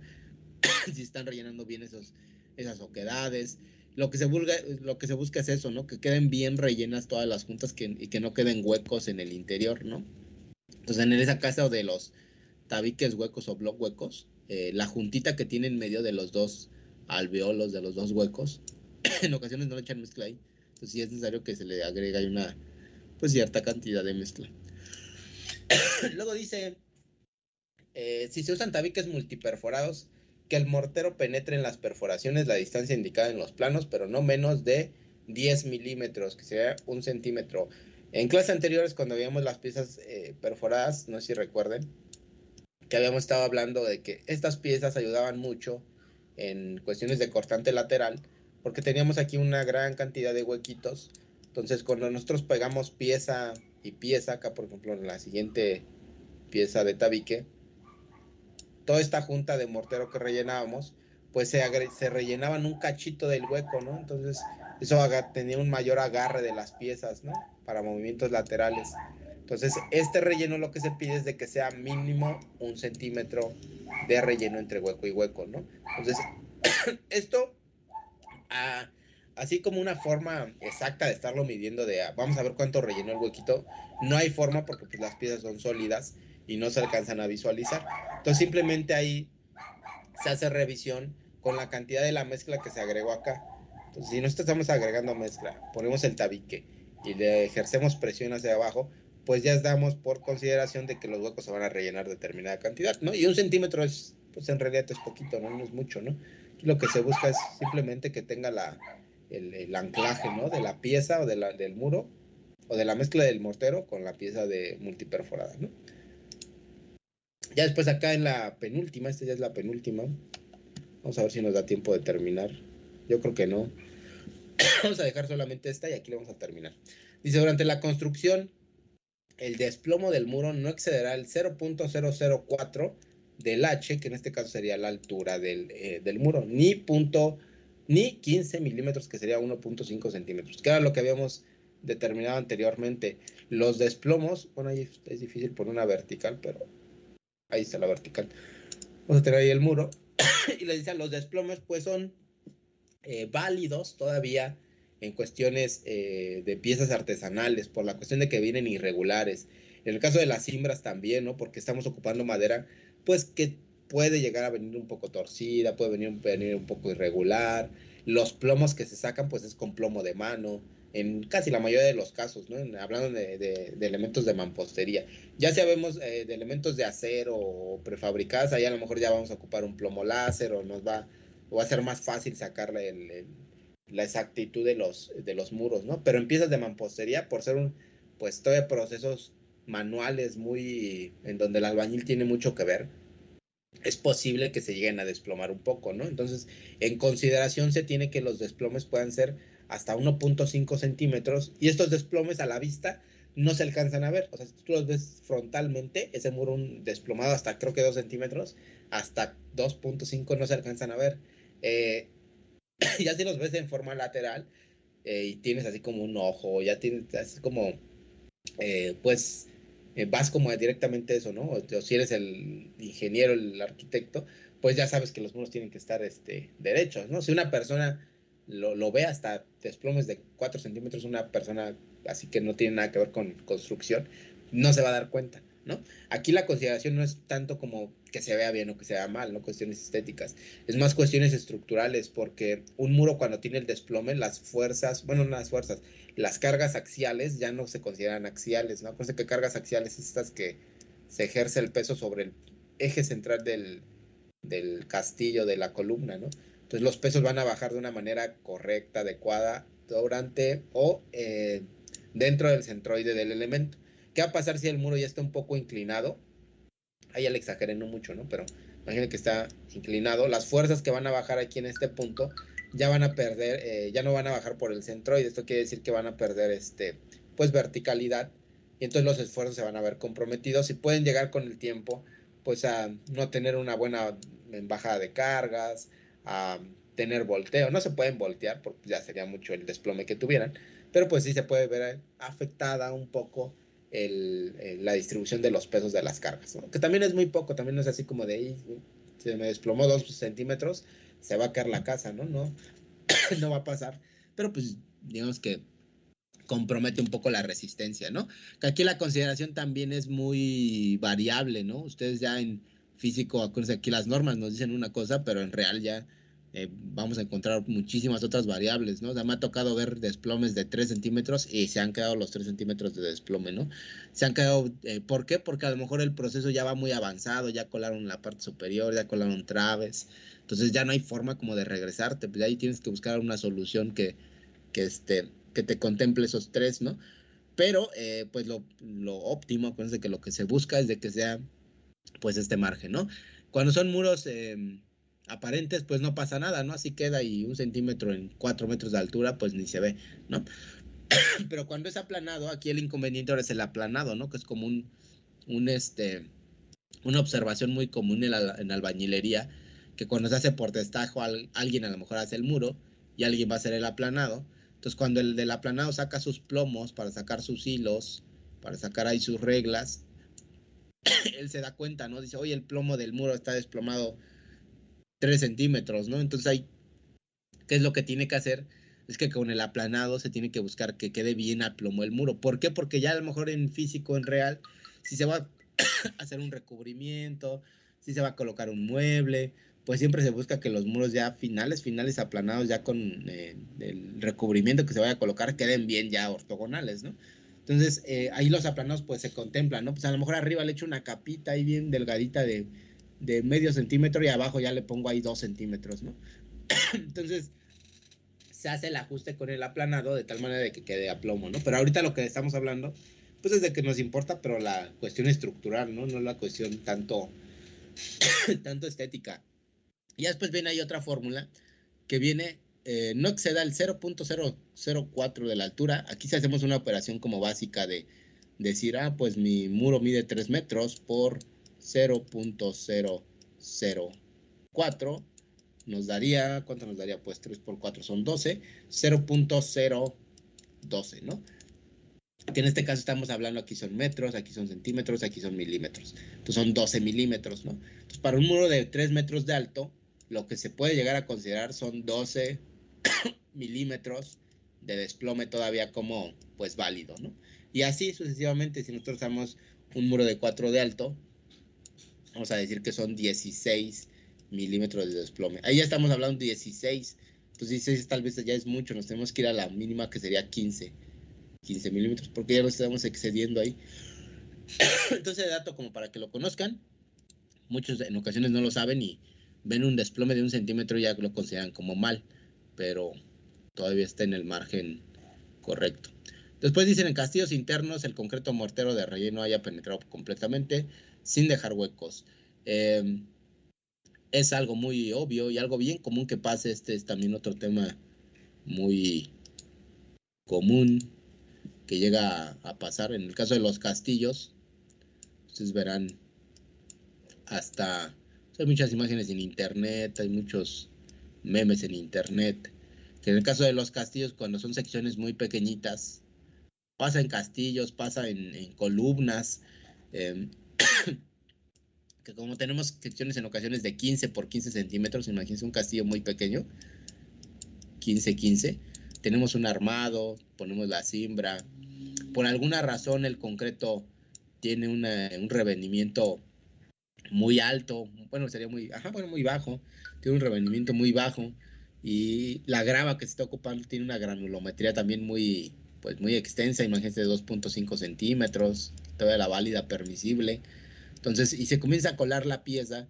si están rellenando bien esas oquedades. Lo que se busca es eso, ¿no? Que queden bien rellenas todas las juntas y que no queden huecos en el interior, ¿no? Entonces en esa casa de los tabiques huecos o block huecos, la juntita que tiene en medio de los dos alveolos, de los dos huecos, en ocasiones no le echan mezcla ahí. Entonces sí es necesario que se le agregue una pues cierta cantidad de mezcla. Luego dice, si se usan tabiques multiperforados, que el mortero penetre en las perforaciones la distancia indicada en los planos, pero no menos de 10 milímetros, que sería 1 centímetro. En clases anteriores, cuando veíamos las piezas perforadas, no sé si recuerden, que habíamos estado hablando de que estas piezas ayudaban mucho en cuestiones de cortante lateral, porque teníamos aquí una gran cantidad de huequitos. Entonces, cuando nosotros pegamos pieza y pieza, acá por ejemplo en la siguiente pieza de tabique, toda esta junta de mortero que rellenábamos, pues se rellenaban un cachito del hueco, ¿no? Entonces eso tenía un mayor agarre de las piezas, ¿no? Para movimientos laterales. Entonces este relleno lo que se pide es de que sea mínimo 1 centímetro de relleno entre hueco y hueco, ¿no? Entonces esto, así como una forma exacta de estarlo midiendo vamos a ver cuánto rellenó el huequito, no hay forma porque pues las piezas son sólidas y no se alcanzan a visualizar. Entonces simplemente ahí se hace revisión con la cantidad de la mezcla que se agregó acá. Entonces, si nosotros estamos agregando mezcla, ponemos el tabique y le ejercemos presión hacia abajo, pues ya damos por consideración de que los huecos se van a rellenar determinada cantidad, ¿no? Y 1 centímetro es, pues en realidad es poquito, ¿no? No es mucho, ¿no? Y lo que se busca es simplemente que tenga el anclaje, ¿no? De la pieza o del muro o de la mezcla del mortero con la pieza de multiperforada, ¿no? Ya después acá en la penúltima, esta ya es la penúltima. Vamos a ver si nos da tiempo de terminar. Yo creo que no. Vamos a dejar solamente esta y aquí lo vamos a terminar. Dice, durante la construcción, el desplomo del muro no excederá el 0.004 del H, que en este caso sería la altura del muro, ni 15 milímetros, que sería 1.5 centímetros, que era lo que habíamos determinado anteriormente. Los desplomos, bueno, ahí es difícil poner una vertical, pero ahí está la vertical. Vamos a tener ahí el muro. Y les dicen, los desplomes pues son válidos todavía en cuestiones de piezas artesanales, por la cuestión de que vienen irregulares. En el caso de las cimbras también, ¿no? Porque estamos ocupando madera, pues que puede llegar a venir un poco torcida, puede venir un poco irregular. Los plomos que se sacan, pues es con plomo de mano, en casi la mayoría de los casos, ¿no? Hablando de elementos de mampostería. Ya sabemos de elementos de acero o prefabricadas, ahí a lo mejor ya vamos a ocupar un plomo láser o va a ser más fácil sacar la exactitud de los muros, ¿no? Pero en piezas de mampostería, por ser pues todavía procesos manuales en donde el albañil tiene mucho que ver, es posible que se lleguen a desplomar un poco, ¿no? Entonces, en consideración se tiene que los desplomes puedan ser hasta 1.5 centímetros y estos desplomes a la vista no se alcanzan a ver. O sea, si tú los ves frontalmente, ese muro desplomado hasta creo que 2 centímetros, hasta 2.5 no se alcanzan a ver. Ya si los ves en forma lateral y tienes así como un ojo, ya tienes así como, pues vas como directamente eso, ¿no? O si eres el ingeniero, el arquitecto, pues ya sabes que los muros tienen que estar derechos, ¿no? Si una persona lo ve hasta desplomes de 4 centímetros, una persona así que no tiene nada que ver con construcción, no se va a dar cuenta, ¿no? Aquí la consideración no es tanto como que se vea bien o que se vea mal, ¿no? Cuestiones estéticas. Es más cuestiones estructurales, porque un muro cuando tiene el desplome, las fuerzas, bueno, no las fuerzas, las cargas axiales ya no se consideran axiales, ¿no? Acuérdense que cargas axiales estas que se ejerce el peso sobre el eje central del castillo, de la columna, ¿no? Entonces los pesos van a bajar de una manera correcta, adecuada, durante o dentro del centroide del elemento. ¿Qué va a pasar si el muro ya está un poco inclinado? Ahí ya le exageré, no mucho, ¿no? Pero imaginen que está inclinado. Las fuerzas que van a bajar aquí en este punto ya van a perder, ya no van a bajar por el centroide. Esto quiere decir que van a perder, pues, verticalidad. Y entonces los esfuerzos se van a ver comprometidos y pueden llegar con el tiempo, pues, a no tener una buena bajada de cargas, a tener volteo. No se pueden voltear porque ya sería mucho el desplome que tuvieran, pero pues sí se puede ver afectada un poco la distribución de los pesos de las cargas, ¿no? Que también es muy poco, también no es así como de ahí, se me desplomó 2 centímetros, se va a caer la casa, ¿no? No, no va a pasar, pero pues digamos que compromete un poco la resistencia, ¿no? Que aquí la consideración también es muy variable, ¿no? Ustedes ya en físico, acuérdense, aquí las normas nos dicen una cosa, pero en real ya vamos a encontrar muchísimas otras variables, ¿no? O sea, me ha tocado ver desplomes de 3 centímetros y se han quedado los 3 centímetros de desplome, ¿no? Se han quedado, ¿por qué? Porque a lo mejor el proceso ya va muy avanzado, ya colaron la parte superior, ya colaron traves, entonces ya no hay forma como de regresarte, pues ahí tienes que buscar una solución que, que te contemple esos tres, ¿no? Pero, pues lo óptimo, acuérdense que lo que se busca es de que sea, pues, este margen, ¿no? Cuando son muros aparentes, pues no pasa nada, ¿no? Así queda y 1 centímetro en 4 metros de altura, pues ni se ve, ¿no? Pero cuando es aplanado, aquí el inconveniente ahora es el aplanado, ¿no? Que es como un una observación muy común en albañilería, que cuando se hace por destajo, alguien a lo mejor hace el muro y alguien va a hacer el aplanado. Entonces, cuando el del aplanado saca sus plomos para sacar sus hilos, para sacar ahí sus reglas, él se da cuenta, ¿no? Dice, oye, el plomo del muro está desplomado 3 centímetros, ¿no? Entonces, ahí, ¿qué es lo que tiene que hacer? Es que con el aplanado se tiene que buscar que quede bien a plomo el muro. ¿Por qué? Porque ya a lo mejor en físico, en real, si se va a hacer un recubrimiento, si se va a colocar un mueble, pues siempre se busca que los muros ya finales aplanados, ya con el recubrimiento que se vaya a colocar, queden bien ya ortogonales, ¿no? Entonces, ahí los aplanados pues se contemplan, ¿no? Pues a lo mejor arriba le echo una capita ahí bien delgadita de medio centímetro y abajo ya le pongo ahí 2 centímetros, ¿no? Entonces, se hace el ajuste con el aplanado de tal manera de que quede a plomo, ¿no? Pero ahorita lo que estamos hablando, pues es de que nos importa, pero la cuestión estructural, ¿no? No la cuestión tanto estética. Y después viene ahí otra fórmula que viene, no exceda el 0.004 de la altura. Aquí si hacemos una operación como básica de decir, pues mi muro mide 3 metros por 0.004, nos daría, ¿cuánto nos daría? Pues 3 por 4 son 12, 0.012, ¿no? Que en este caso estamos hablando, aquí son metros, aquí son centímetros, aquí son milímetros. Entonces son 12 milímetros, ¿no? Entonces para un muro de 3 metros de alto, lo que se puede llegar a considerar son 12 milímetros de desplome todavía como pues válido, ¿no? Y así sucesivamente, si nosotros damos un muro de 4 de alto, vamos a decir que son 16 milímetros de desplome. Ahí ya estamos hablando de 16. Entonces 16 tal vez ya es mucho, nos tenemos que ir a la mínima que sería 15 milímetros, porque ya lo estamos excediendo ahí. Entonces, de dato como para que lo conozcan, muchos en ocasiones no lo saben y ven un desplome de 1 centímetro y ya lo consideran como mal, pero todavía está en el margen correcto. Después dicen, en castillos internos el concreto mortero de relleno haya penetrado completamente sin dejar huecos. Es algo muy obvio y algo bien común que pase. Este es también otro tema muy común que llega a pasar. En el caso de los castillos, ustedes verán hasta, hay muchas imágenes en internet, hay muchos memes en internet, que en el caso de los castillos, cuando son secciones muy pequeñitas, pasa en castillos, pasa en columnas, eh, que como tenemos secciones en ocasiones de 15 por 15 centímetros, imagínense un castillo muy pequeño, 15-15, tenemos un armado, ponemos la cimbra, por alguna razón el concreto tiene un revenimiento muy alto, bueno, sería muy bajo, tiene un revenimiento muy bajo y la grava que se está ocupando tiene una granulometría también muy extensa, imagínense de 2.5 centímetros, toda la válida permisible. Entonces, y se comienza a colar la pieza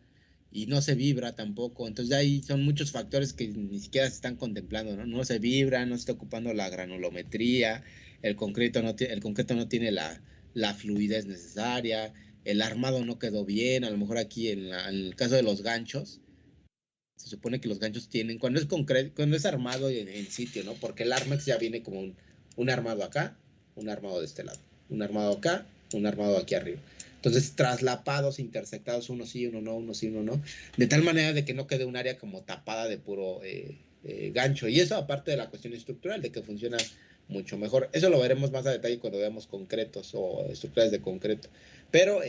y no se vibra tampoco. Entonces, ahí son muchos factores que ni siquiera se están contemplando, ¿no? No se vibra, no se está ocupando la granulometría, el concreto no tiene la fluidez necesaria, el armado no quedó bien. A lo mejor aquí en el caso de los ganchos, se supone que los ganchos tienen, cuando es armado en sitio, ¿no? Porque el Armex ya viene como un armado acá, un armado de este lado, un armado acá, un armado aquí arriba. Entonces, traslapados, intersectados, uno sí, uno no, uno sí, uno no, de tal manera de que no quede un área como tapada de puro gancho. Y eso aparte de la cuestión estructural, de que funciona mucho mejor. Eso lo veremos más a detalle cuando veamos concretos o estructuras de concreto. Pero,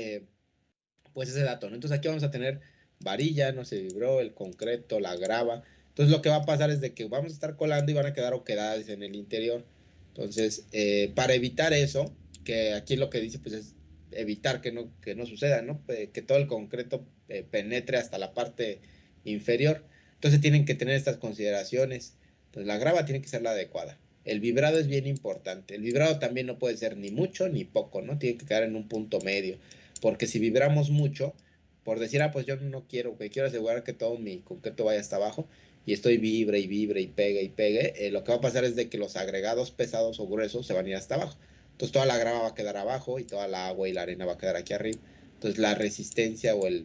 pues ese dato, ¿no? Entonces aquí vamos a tener varilla, no se vibró, el concreto, la grava. Entonces lo que va a pasar es de que vamos a estar colando y van a quedar oquedades en el interior. Entonces, para evitar eso, que aquí lo que dice pues es evitar que no suceda, ¿no? Que todo el concreto penetre hasta la parte inferior. Entonces tienen que tener estas consideraciones. Entonces la grava tiene que ser la adecuada. El vibrado es bien importante. El vibrado también no puede ser ni mucho ni poco, ¿no? Tiene que quedar en un punto medio. Porque si vibramos mucho, por decir, pues yo no quiero, que quiero asegurar que todo mi concreto vaya hasta abajo, y estoy vibre y vibre y pegue, lo que va a pasar es de que los agregados pesados o gruesos se van a ir hasta abajo. Entonces toda la grava va a quedar abajo y toda la agua y la arena va a quedar aquí arriba. Entonces la resistencia o el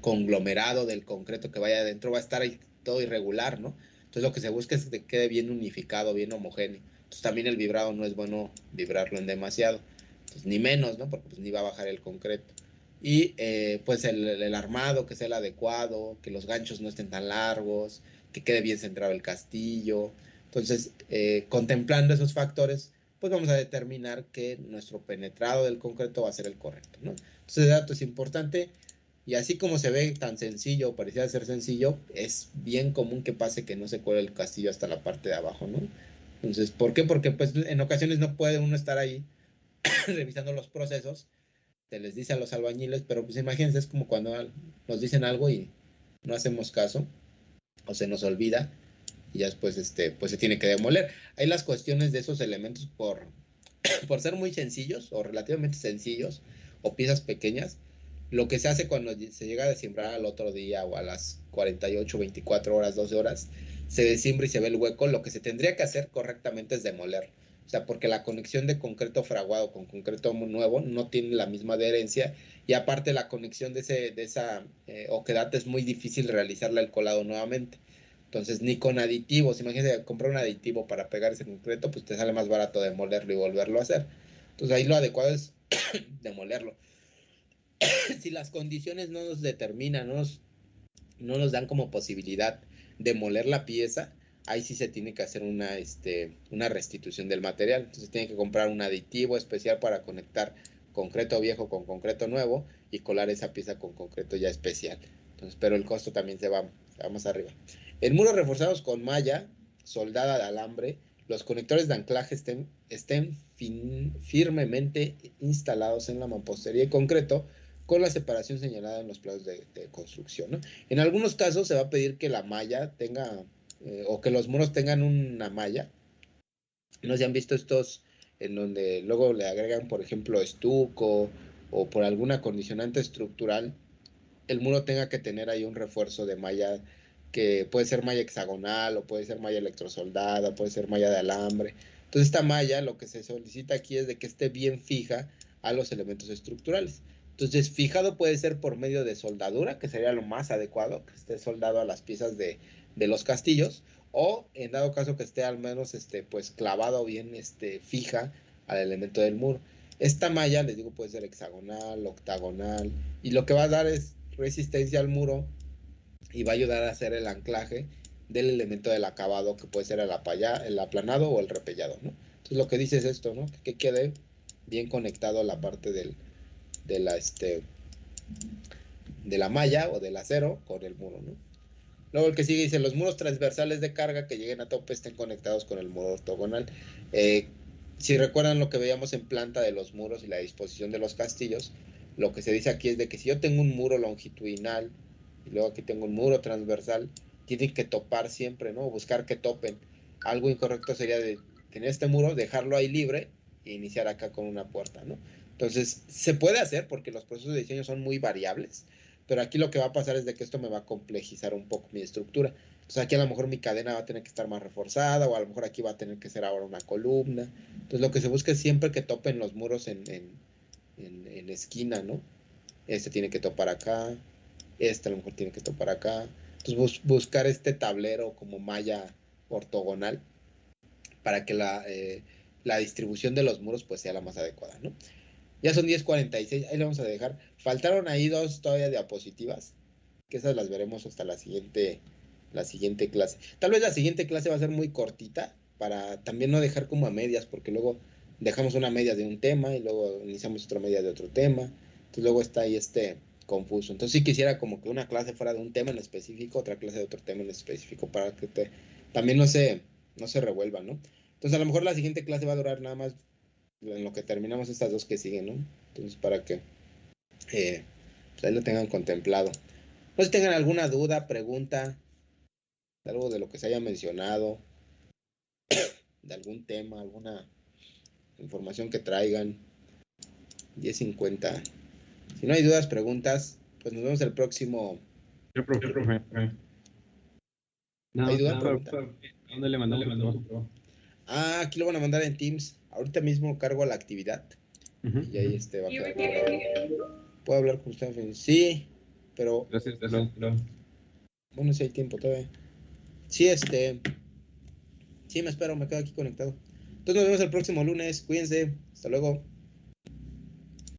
conglomerado del concreto que vaya adentro va a estar ahí todo irregular, ¿no? Entonces lo que se busca es que quede bien unificado, bien homogéneo. Entonces también el vibrado no es bueno vibrarlo en demasiado. pues ni menos, ¿no? Porque pues ni va a bajar el concreto. Y pues el armado que sea el adecuado, que los ganchos no estén tan largos, que quede bien centrado el castillo. Entonces, contemplando esos factores, pues vamos a determinar que nuestro penetrado del concreto va a ser el correcto, ¿no? Entonces, el dato es importante. Y así como se ve tan sencillo, parecía ser sencillo, es bien común que pase que no se cuele el castillo hasta la parte de abajo, ¿no? Entonces, ¿por qué? Porque pues en ocasiones no puede uno estar ahí revisando los procesos, se les dice a los albañiles, pero pues imagínense, es como cuando nos dicen algo y no hacemos caso o se nos olvida y ya después pues se tiene que demoler. Hay las cuestiones de esos elementos por ser muy sencillos o relativamente sencillos o piezas pequeñas, lo que se hace cuando se llega a desimbrar al otro día o a las 48, 24 horas, 12 horas, se desimbra y se ve el hueco, lo que se tendría que hacer correctamente es demoler. O sea, porque la conexión de concreto fraguado con concreto nuevo no tiene la misma adherencia y aparte la conexión de esa oquedad es muy difícil realizarla el colado nuevamente. Entonces, ni con aditivos, imagínate comprar un aditivo para pegar ese concreto, pues te sale más barato demolerlo y volverlo a hacer. Entonces, ahí lo adecuado es demolerlo. Si las condiciones no nos determinan, no nos dan como posibilidad demoler la pieza, ahí sí se tiene que hacer una restitución del material. Entonces, tiene que comprar un aditivo especial para conectar concreto viejo con concreto nuevo y colar esa pieza con concreto ya especial. Entonces, pero el costo también se va más arriba. En muros reforzados con malla soldada de alambre, los conectores de anclaje estén firmemente instalados en la mampostería y concreto con la separación señalada en los planos de construcción, ¿no? En algunos casos se va a pedir que la malla tenga, o que los muros tengan una malla. No sé si han visto estos en donde luego le agregan, por ejemplo, estuco o por alguna condicionante estructural, el muro tenga que tener ahí un refuerzo de malla que puede ser malla hexagonal o puede ser malla electrosoldada, puede ser malla de alambre. Entonces esta malla lo que se solicita aquí es de que esté bien fija a los elementos estructurales. Entonces fijado puede ser por medio de soldadura, que sería lo más adecuado, que esté soldado a las piezas de los castillos, o en dado caso que esté al menos pues clavado bien fija al elemento del muro. Esta malla, les digo, puede ser hexagonal, octagonal, y lo que va a dar es resistencia al muro y va a ayudar a hacer el anclaje del elemento del acabado que puede ser el aplanado o el repellado, ¿no? Entonces lo que dice es esto, ¿no? Que quede bien conectado la parte de la, de la malla o del acero con el muro, ¿no? Luego el que sigue dice, los muros transversales de carga que lleguen a tope estén conectados con el muro ortogonal. Si recuerdan lo que veíamos en planta de los muros y la disposición de los castillos, lo que se dice aquí es de que si yo tengo un muro longitudinal y luego aquí tengo un muro transversal, tienen que topar siempre, ¿no? Buscar que topen. Algo incorrecto sería de tener este muro, dejarlo ahí libre e iniciar acá con una puerta, ¿no? Entonces, se puede hacer porque los procesos de diseño son muy variables, pero aquí lo que va a pasar es de que esto me va a complejizar un poco mi estructura. Entonces aquí a lo mejor mi cadena va a tener que estar más reforzada o a lo mejor aquí va a tener que ser ahora una columna. Entonces lo que se busca es siempre que topen los muros en esquina, ¿no? Este tiene que topar acá, este a lo mejor tiene que topar acá. Entonces buscar este tablero como malla ortogonal para que la distribución de los muros pues sea la más adecuada, ¿no? Ya son 10:46, ahí le vamos a dejar. Faltaron ahí dos todavía diapositivas, que esas las veremos hasta la siguiente clase. Tal vez la siguiente clase va a ser muy cortita, para también no dejar como a medias, porque luego dejamos una media de un tema y luego iniciamos otra media de otro tema. Entonces luego está ahí confuso. Entonces sí quisiera como que una clase fuera de un tema en específico, otra clase de otro tema en específico, para que también no se revuelva, ¿no? Entonces a lo mejor la siguiente clase va a durar nada más en lo que terminamos estas dos que siguen, ¿no? Entonces, para que pues ahí lo tengan contemplado. No sé si tengan alguna duda, pregunta, algo de lo que se haya mencionado, de algún tema, alguna información que traigan. 10:50. Si no hay dudas, preguntas, pues nos vemos el próximo. Yo, profe. ¿Hay duda? No, ¿dónde le mandamos el trabajo? Aquí lo van a mandar en Teams. Ahorita mismo cargo a la actividad. Y ahí va a quedar grabado. ¿Puedo hablar con usted? Sí, pero. Gracias. Bueno, si hay tiempo todavía. Sí, sí, me espero, me quedo aquí conectado. Entonces nos vemos el próximo lunes. Cuídense. Hasta luego.